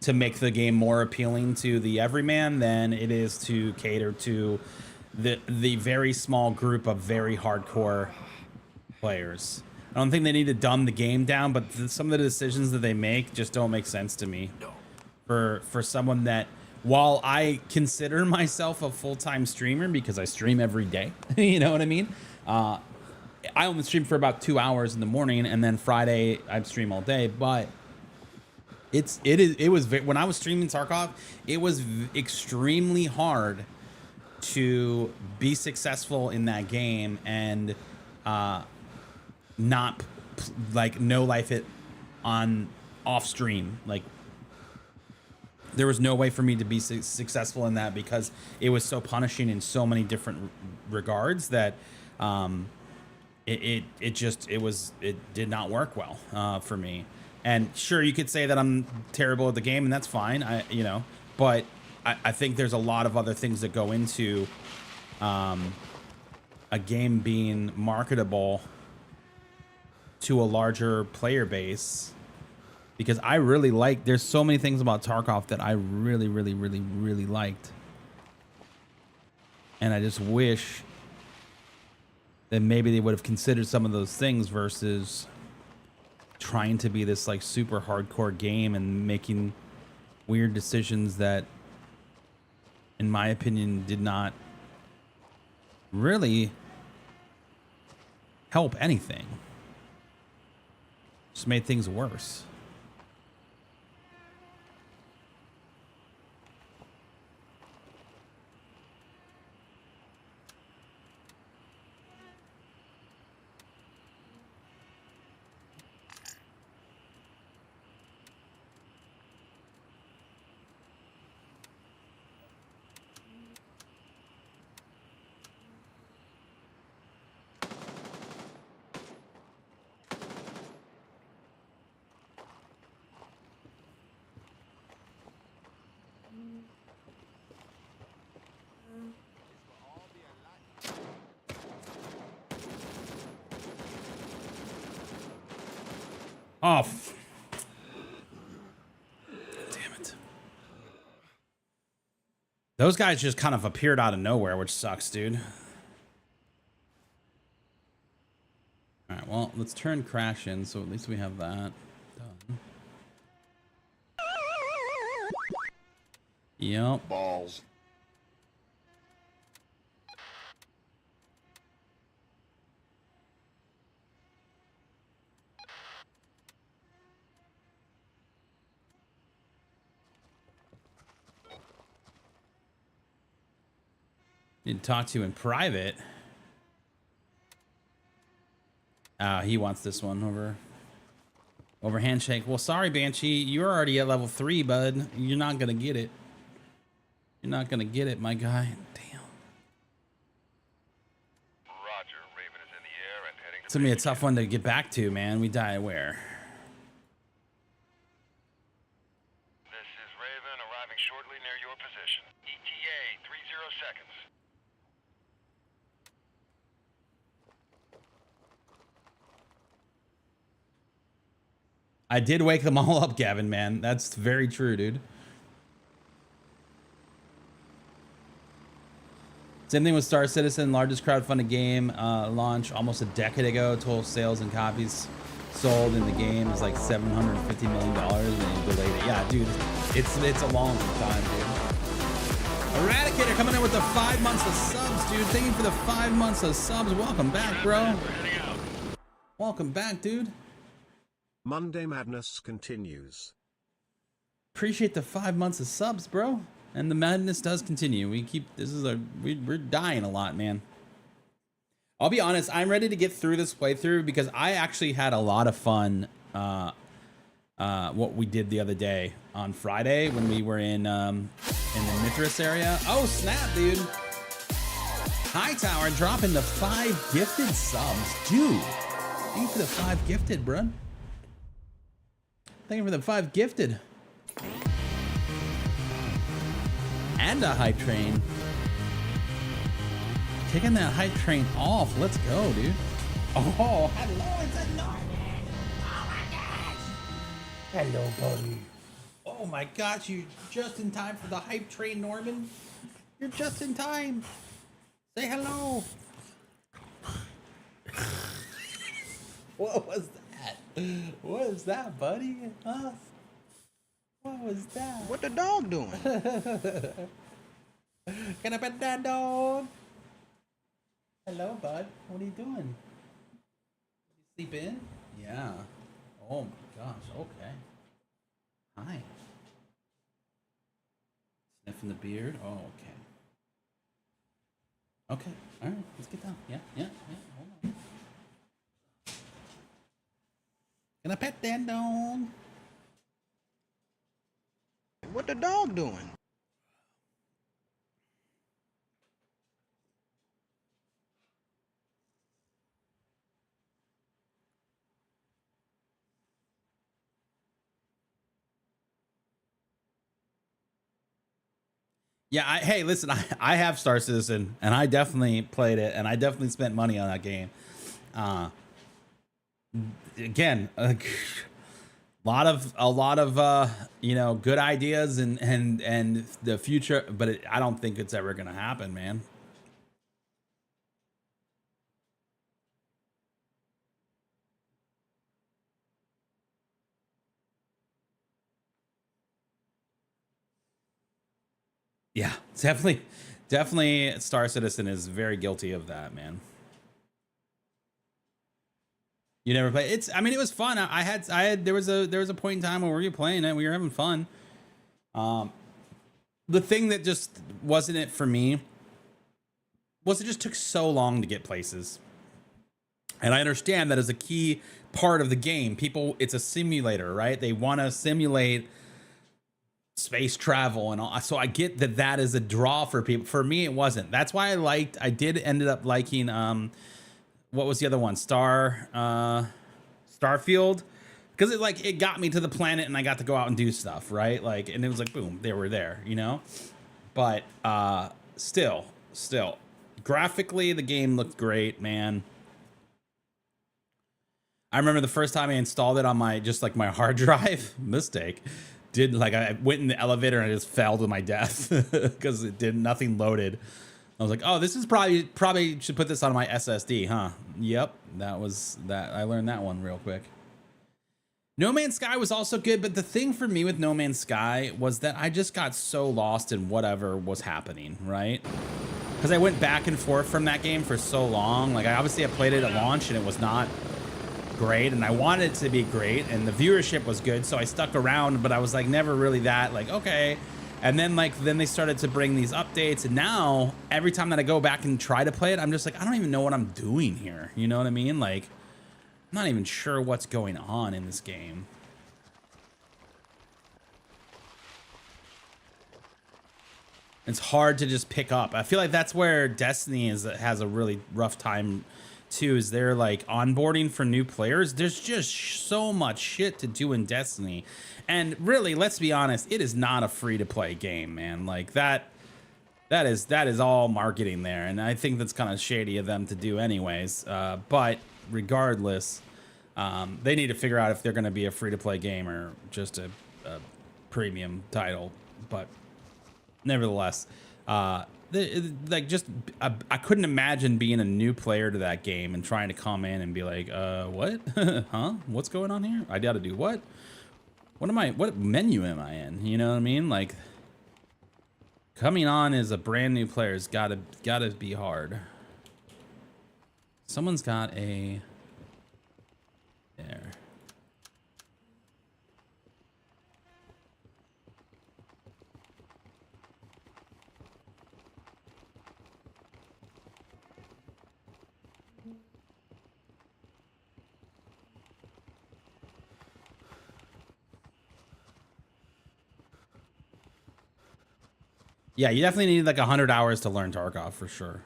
to make the game more appealing to the everyman than it is to cater to the very small group of very hardcore players. I don't think they need to dumb the game down, but some of the decisions that they make just don't make sense to me. For someone that, while I consider myself a full-time streamer because I stream every day, you know what I mean? I only stream for about 2 hours in the morning, and then Friday I stream all day. But it was when I was streaming Tarkov, it was extremely hard to be successful in that game and not like no life it on off stream. Like, there was no way for me to be successful in that because it was so punishing in so many different regards that it did not work well for me. And sure, you could say that I'm terrible at the game, and that's fine. But I think there's a lot of other things that go into a game being marketable to a larger player base. Because I really like, there's so many things about Tarkov that I really, really, really, really liked. And I just wish that maybe they would have considered some of those things versus trying to be this like super hardcore game and making weird decisions that, in my opinion, did not really help anything. Just made things worse. Oh, damn it. Those guys just kind of appeared out of nowhere, which sucks, dude. All right, well, let's turn crash in, so at least we have that done. Yep. Balls. Need to talk to you in private. He wants this one over handshake. Well, sorry, Banshee. You're already at level 3, bud. You're not gonna get it. You're not gonna get it, my guy. Damn. Roger. Raven is in the air and heading to It's gonna be a tough one to get back to, man. We die where? This is Raven arriving shortly near your position. ETA 30 seconds. I did wake them all up, Gavin, man. That's very true, dude. Same thing with Star Citizen, largest crowdfunded game launch almost a decade ago. Total sales and copies sold in the game is like $750 million, and they delayed it. Yeah, dude, it's a long time, dude. Eradicator coming in with the 5 months of subs, dude. Thank you for the 5 months of subs. Welcome back, bro. We're heading out. Welcome back, dude. Monday Madness continues. Appreciate the 5 months of subs, bro. And the madness does continue. We're dying a lot, man. I'll be honest, I'm ready to get through this playthrough because I actually had a lot of fun what we did the other day on Friday when we were in the Mithras area. Oh, snap, dude. Hightower dropping the 5 gifted subs. Dude, thank you for the 5 gifted, bro. Thank you for the 5 gifted. And a hype train. Kicking that hype train off. Let's go, dude. Oh, hello, it's a Norman. Oh my gosh. Hello, buddy. Oh my gosh, you just in time for the hype train, Norman. You're just in time. Say hello. What was that? What was that, buddy? Huh? What was that? What the dog doing? Can I pet that dog? Hello, bud. What are you doing? You sleep in? Yeah. Oh my gosh. Okay. Hi. Sniffing the beard. Oh, okay. Okay. All right. Let's get down. Yeah. Hold on. Can I pet that dog? What the dog doing? Yeah, hey, listen, I have Star Citizen, and I definitely played it, and I definitely spent money on that game. Again, a lot of you know, good ideas and the future, but I don't think it's ever gonna happen, man. Yeah, definitely Star Citizen is very guilty of that, man. You never play I mean, it was fun. I had there was a point in time when we were playing it, we were having fun. The thing that just wasn't it for me was it just took so long to get places. And I understand that is a key part of the game. People, it's a simulator, right? They want to simulate space travel and all, so I get that that is a draw for people. For me, it wasn't. That's why I did ended up liking what was the other one, Starfield, because it got me to the planet and I got to go out and do stuff, right? Like, and it was like boom, they were there, you know. But still graphically the game looked great, man. I remember the first time I installed it on my just like my hard drive. Mistake. Did like I went in the elevator and I just fell to my death because it did nothing loaded. I was like, oh, this is probably should put this on my SSD, huh? Yep, that was that. I learned that one real quick. No Man's Sky was also good, but the thing for me with No Man's Sky was that I just got so lost in whatever was happening, right? Because I went back and forth from that game for so long. Like, I obviously played it at launch and it was not great, and I wanted it to be great, and the viewership was good, so I stuck around, but I was like never really that like, okay. And then then they started to bring these updates, and now every time that I go back and try to play it, I'm just like, I don't even know what I'm doing here. You know what I mean? Like, I'm not even sure what's going on in this game. It's hard to just pick up. I feel like that's where Destiny has a really rough time too, is they're like onboarding for new players. There's just so much shit to do in Destiny. And really, let's be honest, it is not a free-to-play game, man. Like that is all marketing there, and I think that's kind of shady of them to do anyways. But regardless, they need to figure out if they're going to be a free-to-play game or just a premium title. But nevertheless, I couldn't imagine being a new player to that game and trying to come in and be like, what? Huh? What's going on here? I gotta do what? What menu am I in? You know what I mean? Like, coming on as a brand new player has gotta be hard. Someone's got a... There. Yeah, you definitely need like 100 hours to learn Tarkov for sure.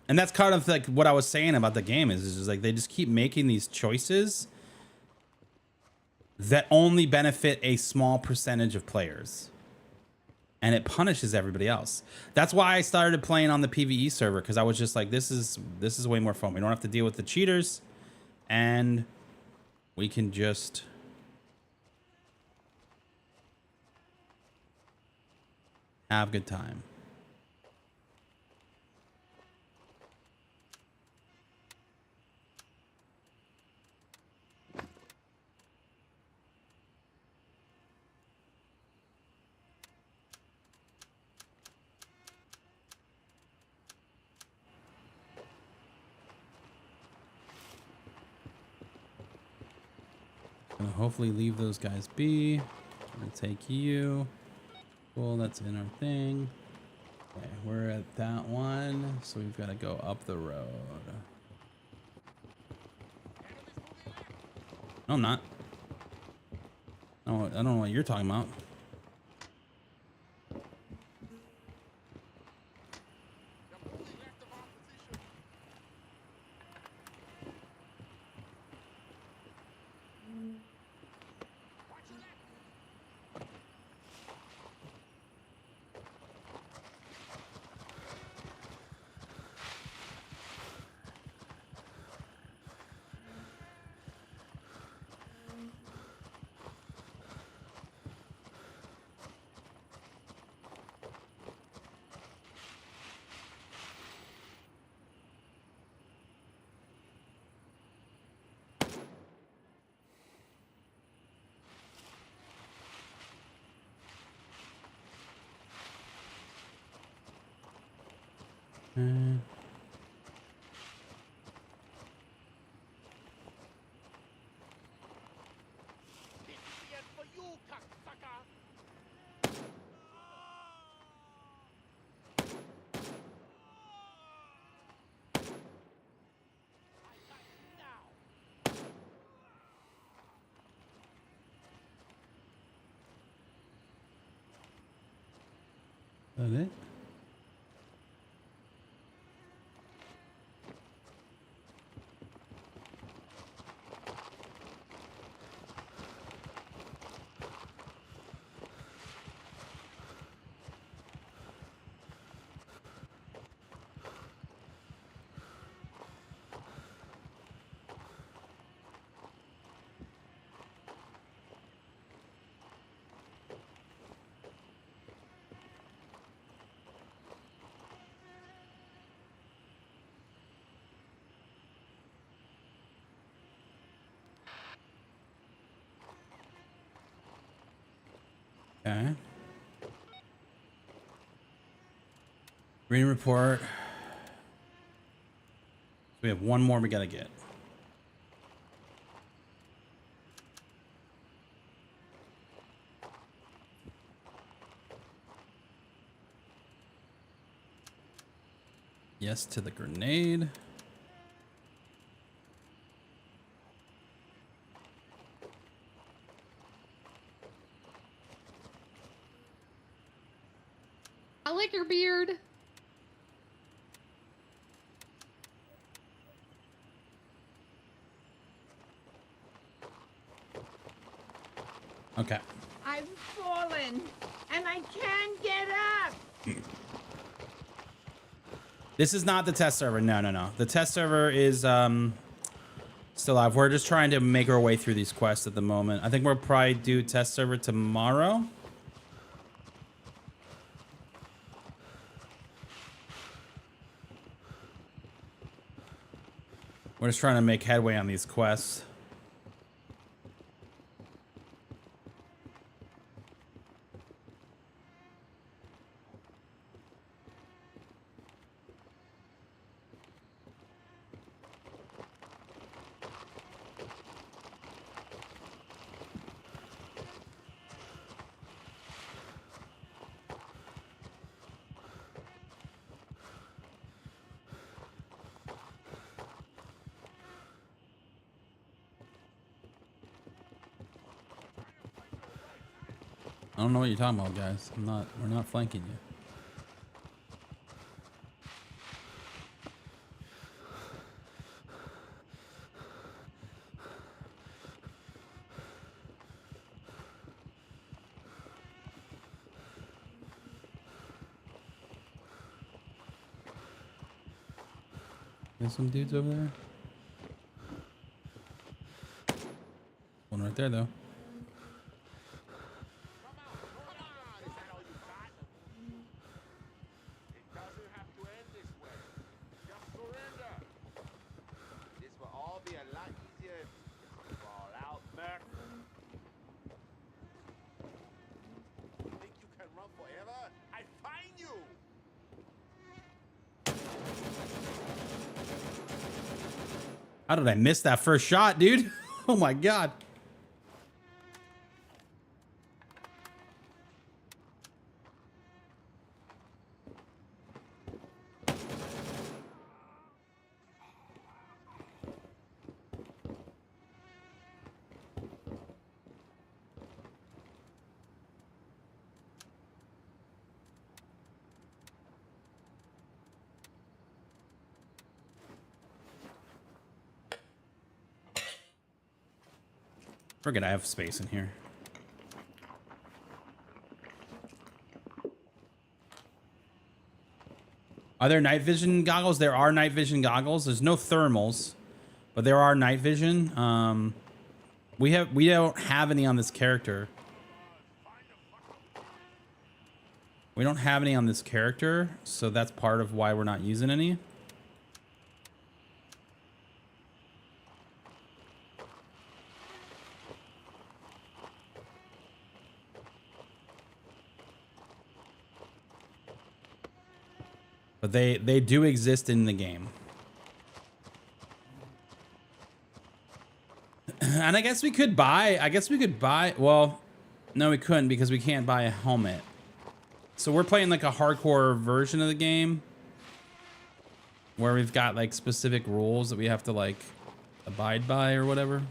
And that's kind of like what I was saying about the game is just like they just keep making these choices that only benefit a small percentage of players. And it punishes everybody else. That's why I started playing on the PvE server, because I was just like, this is way more fun. We don't have to deal with the cheaters, and we can just have a good time. Gonna hopefully leave those guys be. Gonna take you. Cool, that's in our thing. Okay, we're at that one, so we've got to go up the road. No, I'm not. Oh, I don't know what you're talking about. Is that it? Okay. Reading report. We have one more we gotta get. Yes to the grenade. I like your beard. Okay. I've fallen and I can't get up. This is not the test server. No, no, no. The test server is still live. We're just trying to make our way through these quests at the moment. I think we'll probably do test server tomorrow. We're just trying to make headway on these quests. I don't know what you're talking about, guys. We're not flanking you. There's some dudes over there. One right there, though. How did I miss that first shot, dude? Oh my god. We're gonna have space in here. Are there night vision goggles? There are night vision goggles. There's no thermals, but there are night vision. We don't have any on this character. We don't have any on this character, so that's part of why we're not using any. But they do exist in the game. And I guess we could buy, well, no, we couldn't because we can't buy a helmet. So we're playing like a hardcore version of the game where we've got like specific rules that we have to like abide by or whatever.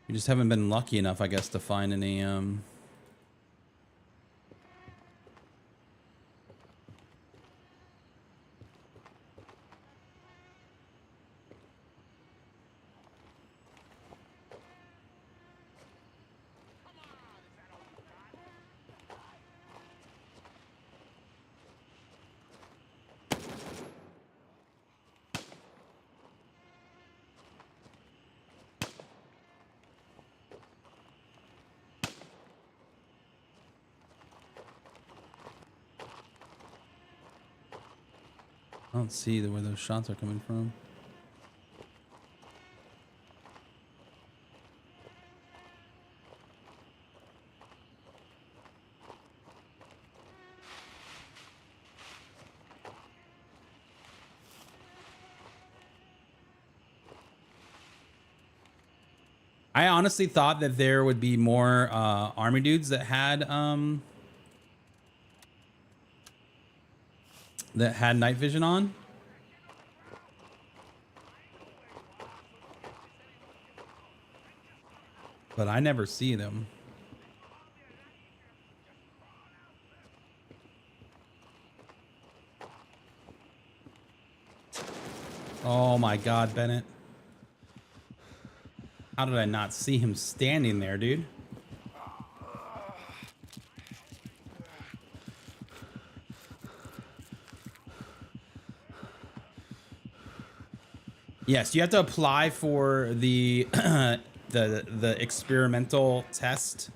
We just haven't been lucky enough, I guess, to find any, I don't see where those shots are coming from. I honestly thought that there would be more army dudes that had night vision on. But I never see them. Oh my God, Bennett. How did I not see him standing there, dude? Yes, you have to apply for the the experimental test,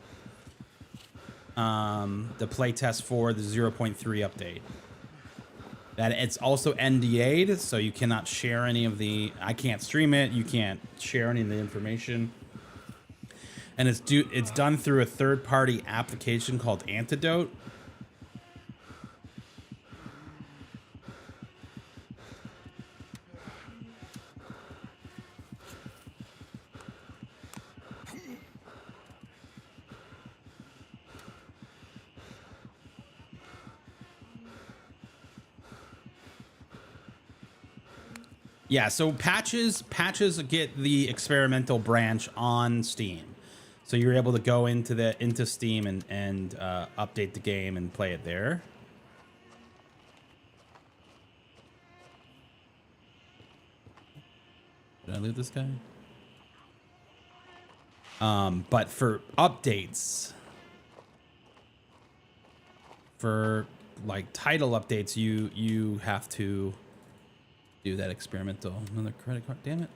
the play test for the 0.3 update. That it's also NDA'd, so you cannot share any of the. I can't stream it. You can't share any of the information. And it's done through a third-party application called Antidote. Yeah, so patches get the experimental branch on Steam, so you're able to go into Steam and update the game and play it there. Did I loot this guy? But for updates, for like title updates, you have to do that experimental. Another credit card, damn it.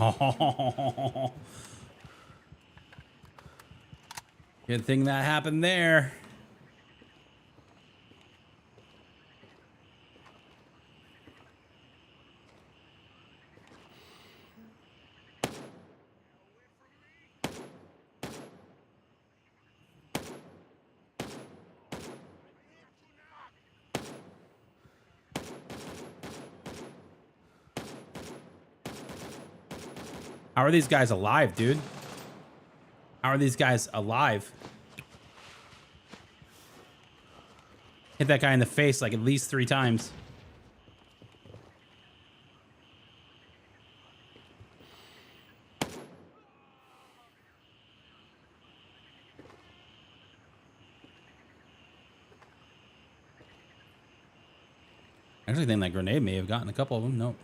Oh, good thing that happened there. How are these guys alive, dude? How are these guys alive? Hit that guy in the face like at least 3 times. I actually think that grenade may have gotten a couple of them. Nope.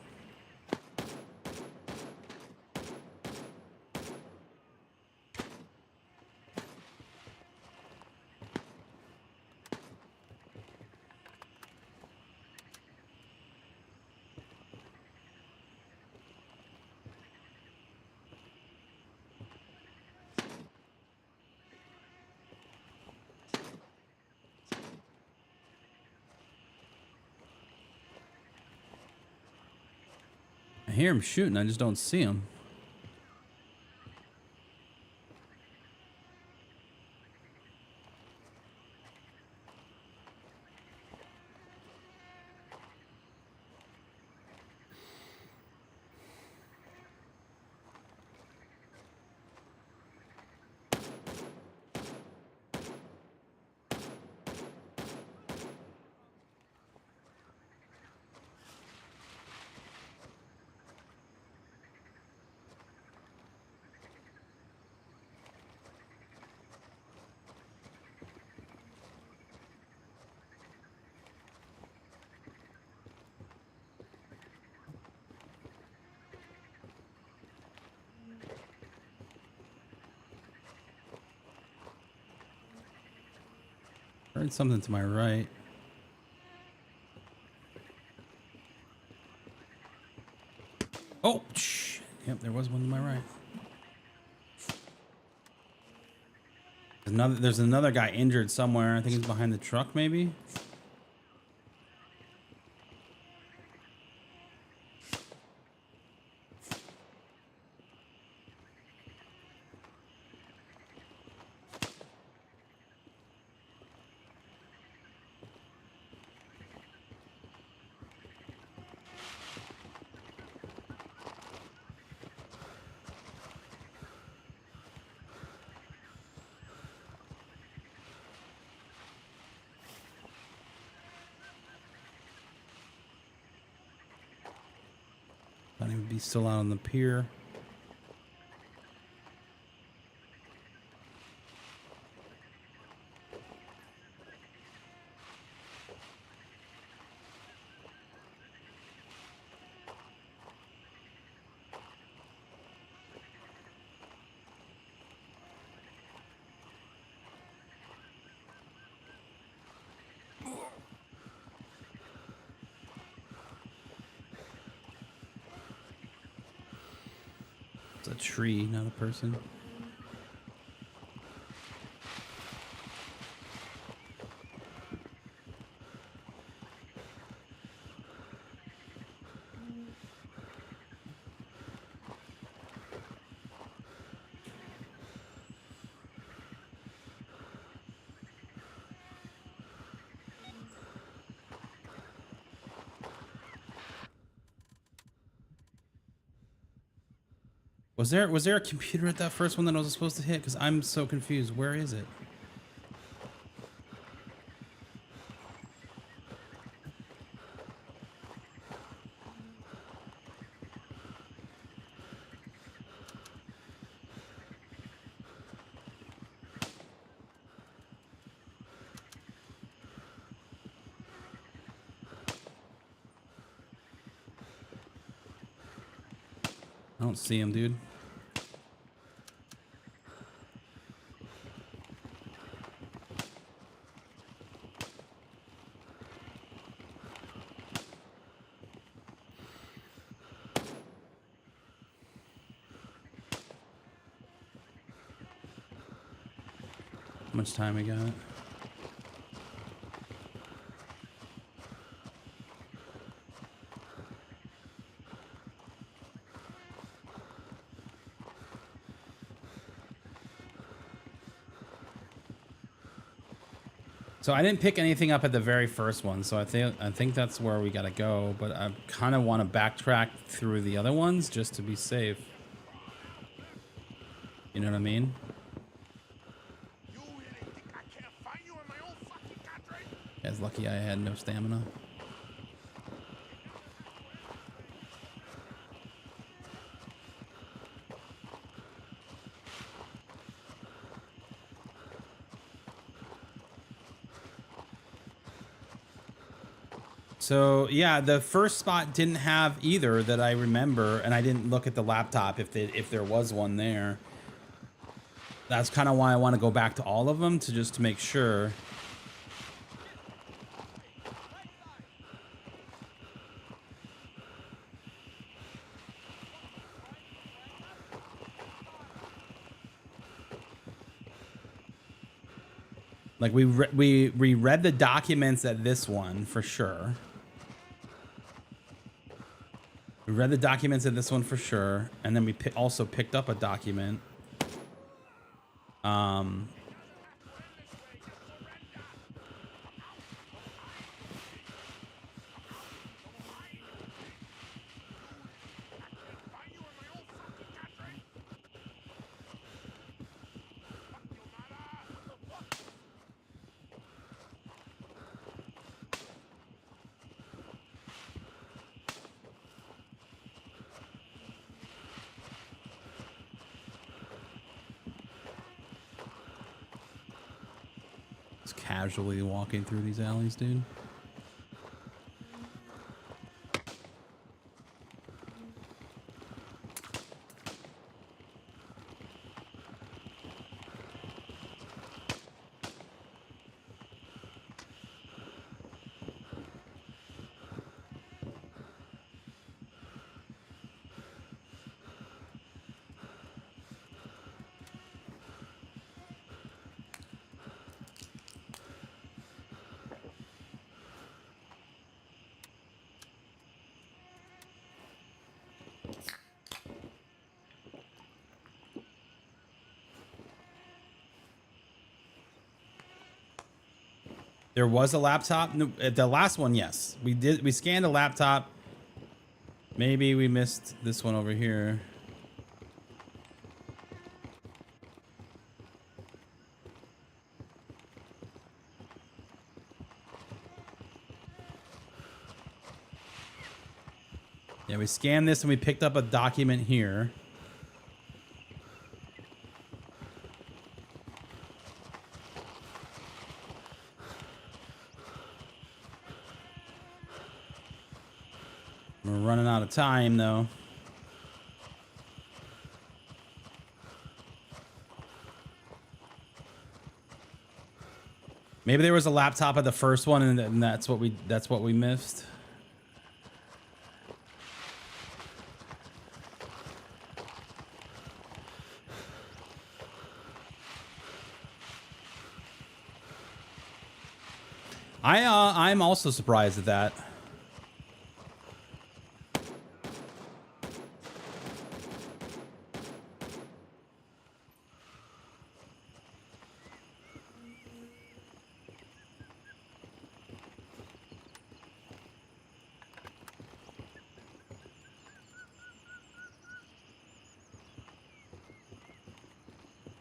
I hear him shooting, I just don't see him. Heard something to my right. Oh, shh. Yep, there was one to my right. There's another guy injured somewhere. I think he's behind the truck, maybe. Thought he would be still out on the pier. It's a tree, not a person. Was there a computer at that first one that I was supposed to hit? Because I'm so confused. Where is it? I don't see him, dude. How much time we got? So I didn't pick anything up at the very first one, so I think that's where we gotta go. But I kind of want to backtrack through the other ones just to be safe. You know what I mean? Guys, lucky I had no stamina. So yeah, the first spot didn't have either that I remember, and I didn't look at the laptop if there was one there. That's kind of why I want to go back to all of them to make sure. Like we read the documents at this one for sure. We read the documents at this one for sure, and then we also picked up a document. Casually walking through these alleys, dude. There was a laptop. No, at the last one, yes. We did. We scanned a laptop. Maybe we missed this one over here. Yeah, we scanned this and we picked up a document here. We're running out of time, though. Maybe there was a laptop at the first one, and that's what we missed. I'm also surprised at that.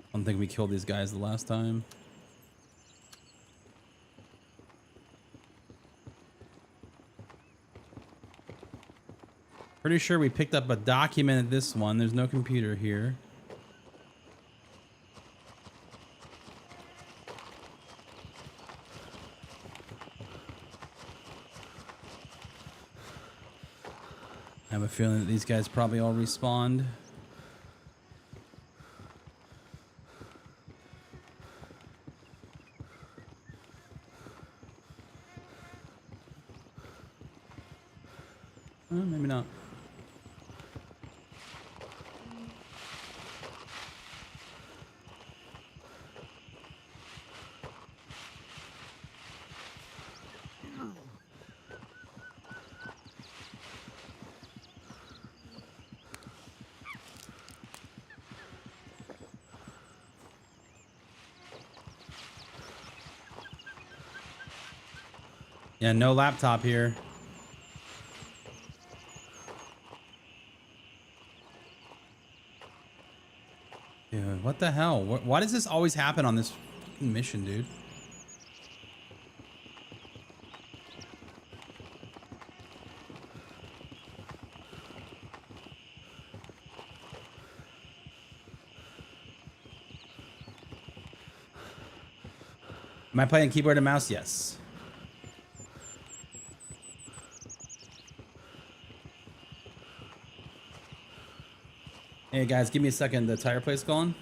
I don't think we killed these guys the last time. Pretty sure we picked up a document at this one. There's no computer here. I have a feeling that these guys probably all respawned. Maybe not. Yeah, no laptop here. Dude, what the hell? Why does this always happen on this fucking mission, dude? Am I playing keyboard and mouse? Yes. Hey guys, give me a second. The tire place going?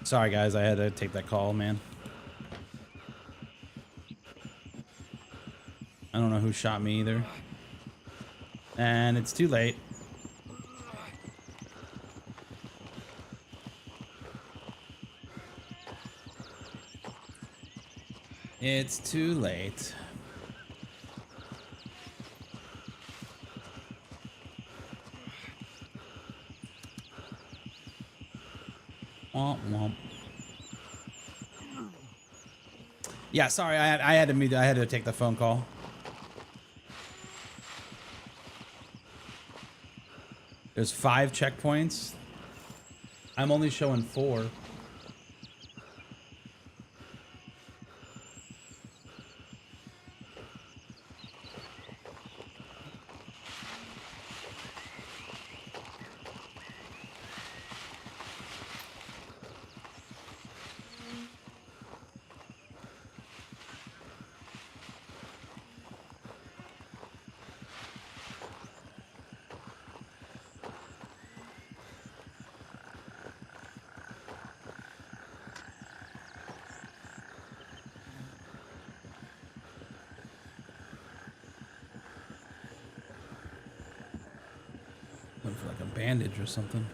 Sorry, guys. I had to take that call, man. I don't know who shot me either. And it's too late. It's too late. Womp womp. Yeah, sorry, I had to take the phone call. There's 5 checkpoints. I'm only showing 4. Looking for like a bandage or something.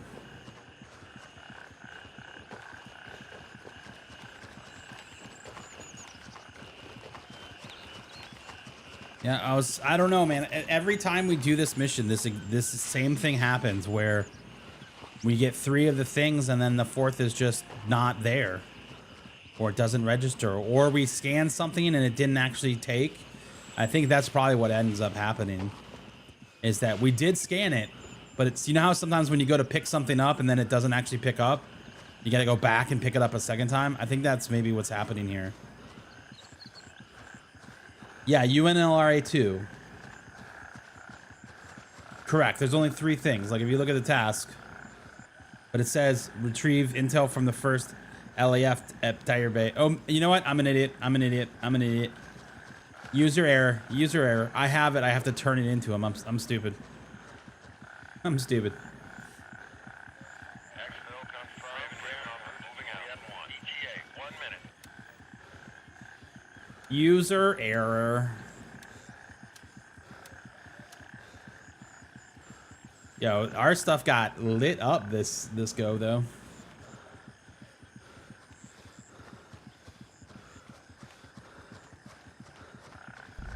Yeah, I don't know, man. Every time we do this mission, this same thing happens where we get 3 of the things and then the 4th is just not there, or it doesn't register, or we scan something and it didn't actually take. I think that's probably what ends up happening, is that we did scan it, but it's, you know how sometimes when you go to pick something up and then it doesn't actually pick up, you got to go back and pick it up a second time. I think that's maybe what's happening here. Yeah, UNLRA 2. Correct. There's only 3 things. Like if you look at the task, but it says retrieve intel from the first LAF at Tire Bay. Oh, you know what? I'm an idiot. I'm an idiot. I'm an idiot. User error. User error. I have it. I have to turn it into him. I'm stupid. I'm stupid. Exfil confirmed. Moving out. 1 minute. User error. Yo, our stuff got lit up this go though.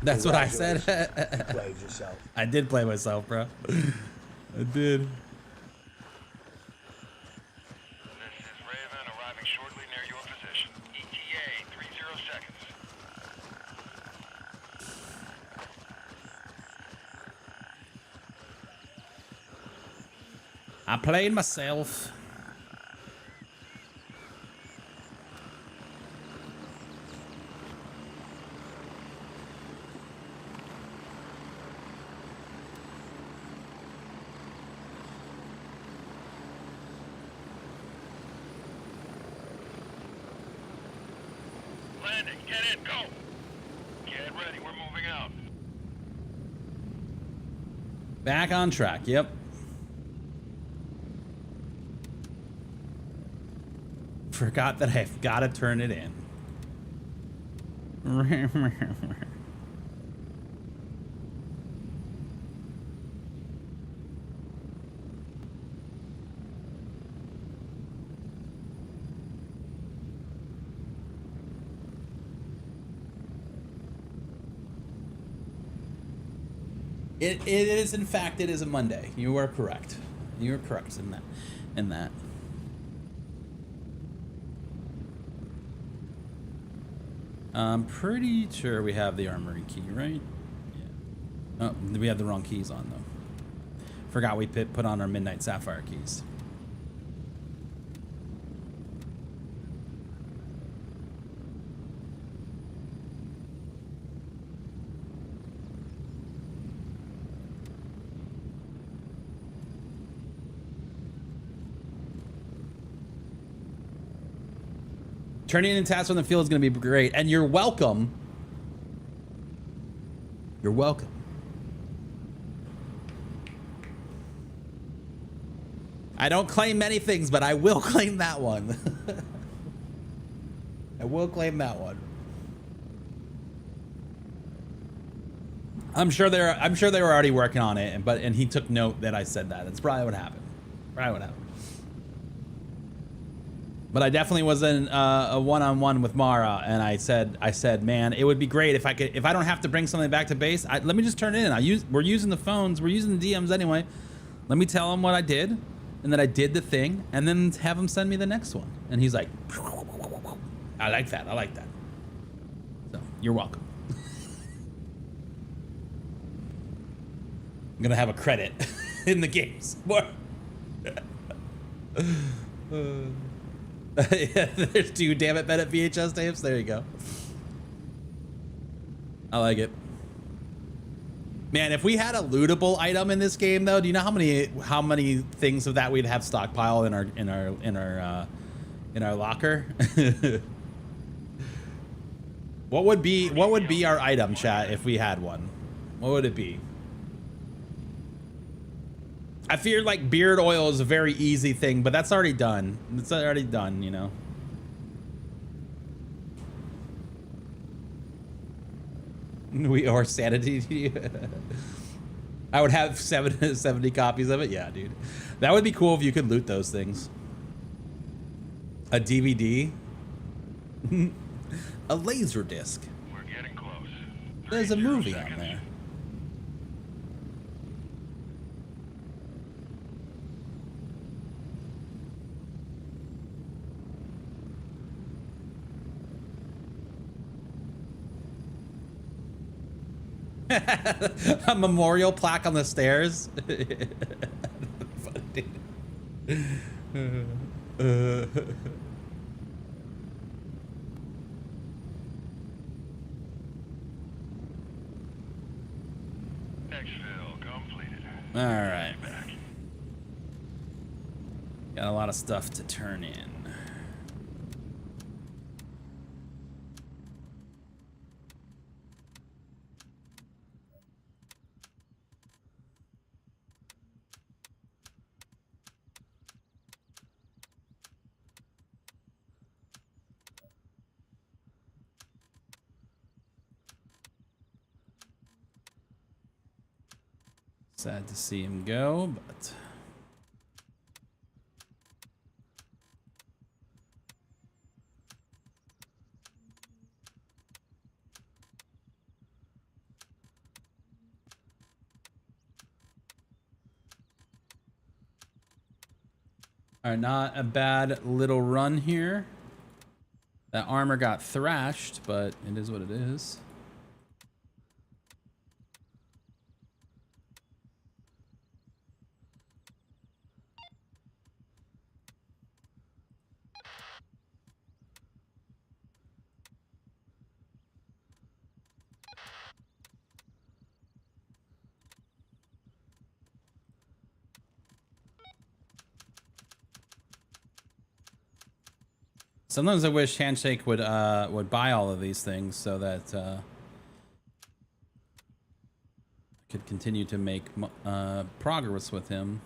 That's what I said. You played yourself. I did play myself, bro. I did. This is Raven arriving shortly near your position. ETA 30 seconds. I played myself. Landing. Get in. Go. Get ready. We're moving out. Back on track. Yep. Forgot that I've got to turn it in. It is, in fact, it is a Monday. You are correct. You are correct in that. I'm pretty sure we have the armory key, right? Yeah. Oh, we have the wrong keys on, though. Forgot we put on our Midnight Sapphire keys. Turning in tasks on the field is going to be great, and you're welcome. You're welcome. I don't claim many things, but I will claim that one. I will claim that one. I'm sure they were already working on it, and he took note that I said that. That's probably what happened. Probably what happened. But I definitely was in a one-on-one with Mara, and I said, man, it would be great if I don't have to bring something back to base. Let me just turn it in. We're using the phones, we're using the DMs anyway. Let me tell him what I did, and that I did the thing, and then have him send me the next one. And he's like, I like that. I like that. So you're welcome. I'm gonna have a credit in the games. More. Yeah, there's 2 damn it Bennett VHS tapes. There you go. I like it. Man, if we had a lootable item in this game, though, do you know how many things of that we'd have stockpiled in our locker? What would be our item, chat, if we had one? What would it be? I fear like beard oil is a very easy thing, but that's already done. It's already done, you know. We are sanity. I would have 70 copies of it. Yeah, dude. That would be cool if you could loot those things. A DVD. A laser disc. We're getting close. There's a movie on there. A memorial plaque on the stairs. Funny. Exfil completed. All right. Got a lot of stuff to turn in. Sad to see him go, but all right, not a bad little run here. That armor got thrashed, but it is what it is. Sometimes I wish Handshake would buy all of these things so that I could continue to make progress with him.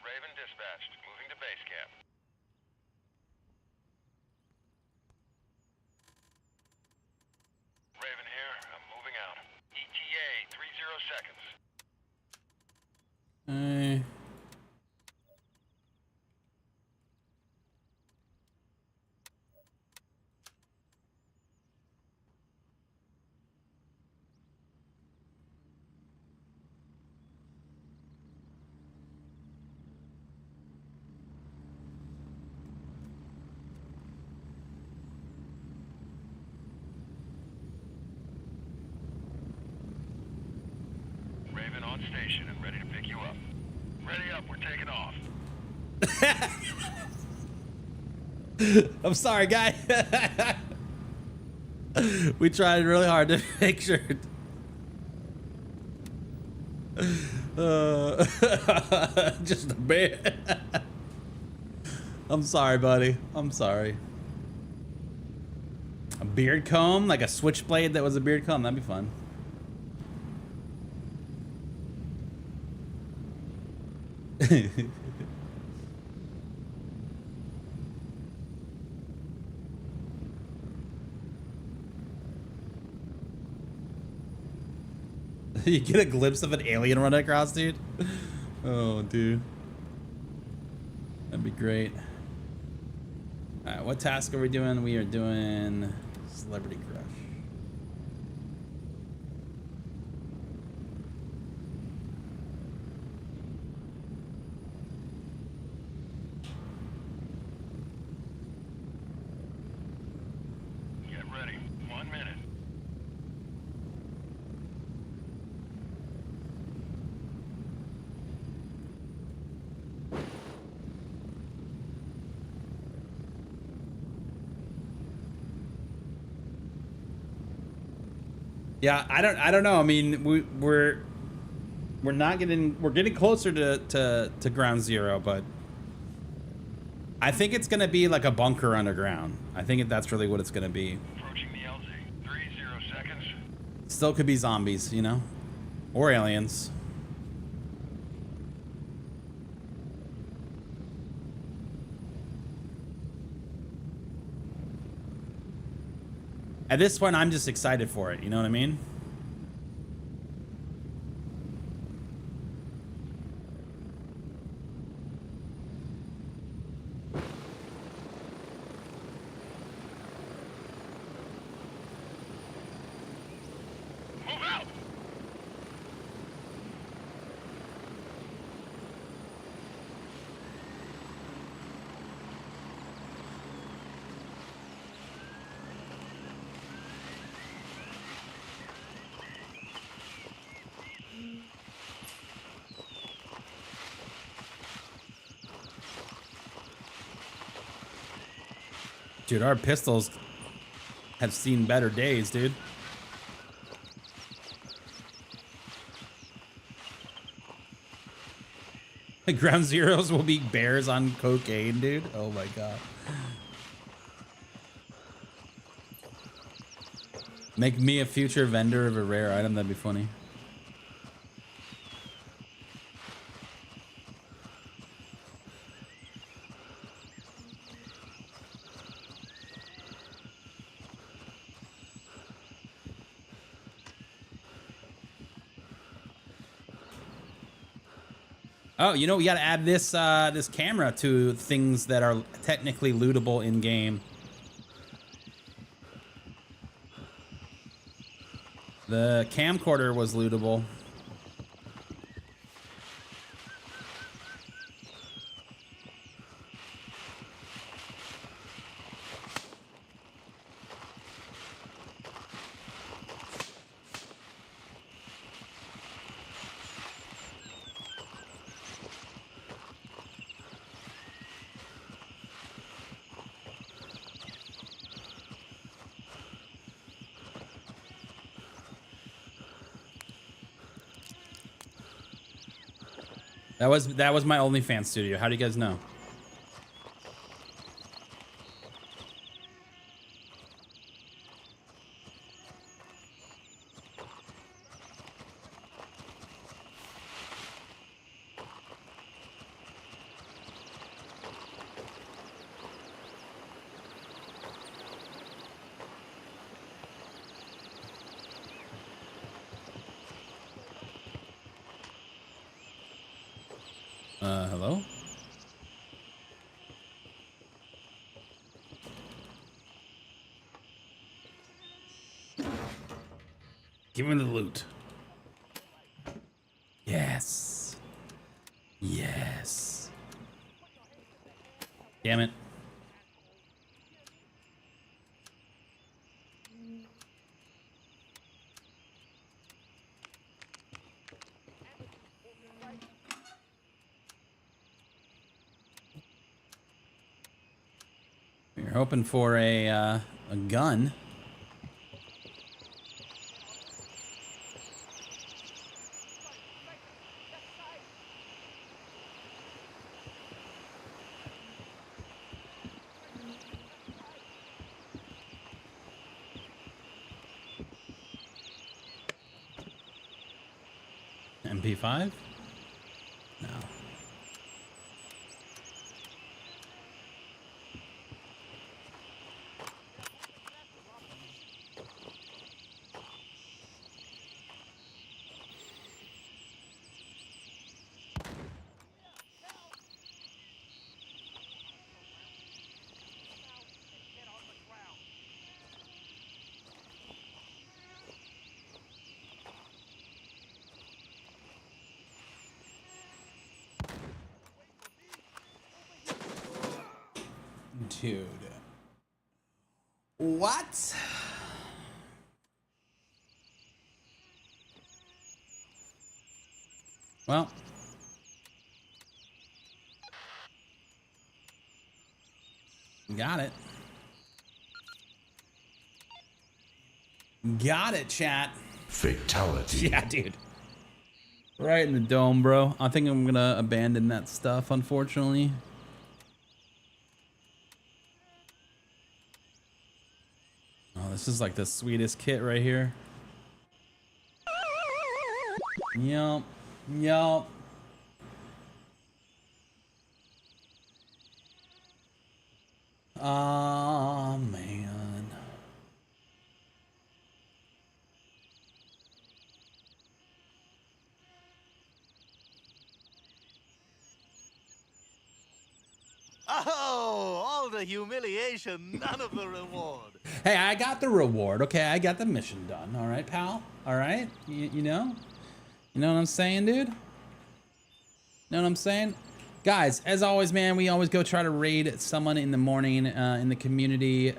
Raven dispatched. Moving to base camp. Raven here. I'm moving out. ETA 30 seconds. I'm sorry, guy. We tried really hard to make sure. Just a bit. I'm sorry, buddy. I'm sorry. A beard comb? Like a switchblade that was a beard comb? That'd be fun. You get a glimpse of an alien running across, dude. Oh, dude. That'd be great. All right, what task are we doing? We are doing Celebrity Crush. Get ready. 1 minute. Yeah, I don't know. I mean, we're getting closer to ground zero, but I think it's gonna be like a bunker underground. I think that's really what it's gonna be. Approaching the LZ. 30 seconds. Still could be zombies, you know, or aliens. At this point, I'm just excited for it. You know what I mean? Move out! Dude, our pistols have seen better days, dude. Ground zeros will be bears on cocaine, dude. Oh my god. Make me a future vendor of a rare item. That'd be funny. Oh, you know, we gotta add this this camera to things that are technically lootable in game. The camcorder was lootable. That was my OnlyFans studio. How do you guys know? Hello? Give me the loot. Yes. Yes. Damn it. You're hoping for a gun. MP5? No. Dude. What? Well. Got it. Got it, chat. Fatality. Yeah, dude. Right in the dome, bro. I think I'm gonna abandon that stuff, unfortunately. Oh, this is like the sweetest kit right here. Yup. Yup. Oh, man. Oh, all the humiliation, none of the reward. Hey, I got the reward. Okay, I got the mission done. All right, pal. All right. You know? You know what I'm saying, dude? Know what I'm saying? Guys, as always, man, we always go try to raid someone in the morning in the community,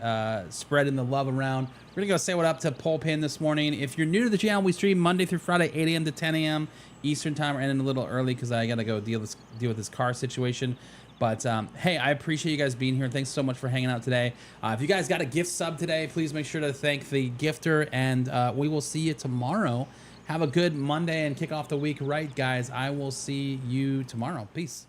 spreading the love around. We're gonna go say what up to Polpin this morning. If you're new to the channel, we stream Monday through Friday, 8 a.m. to 10 a.m. Eastern time. We're ending a little early because I gotta go deal with this car situation. But hey, I appreciate you guys being here. Thanks so much for hanging out today. If you guys got a gift sub today, please make sure to thank the gifter, and we will see you tomorrow. Have a good Monday and kick off the week right, guys. I will see you tomorrow. Peace.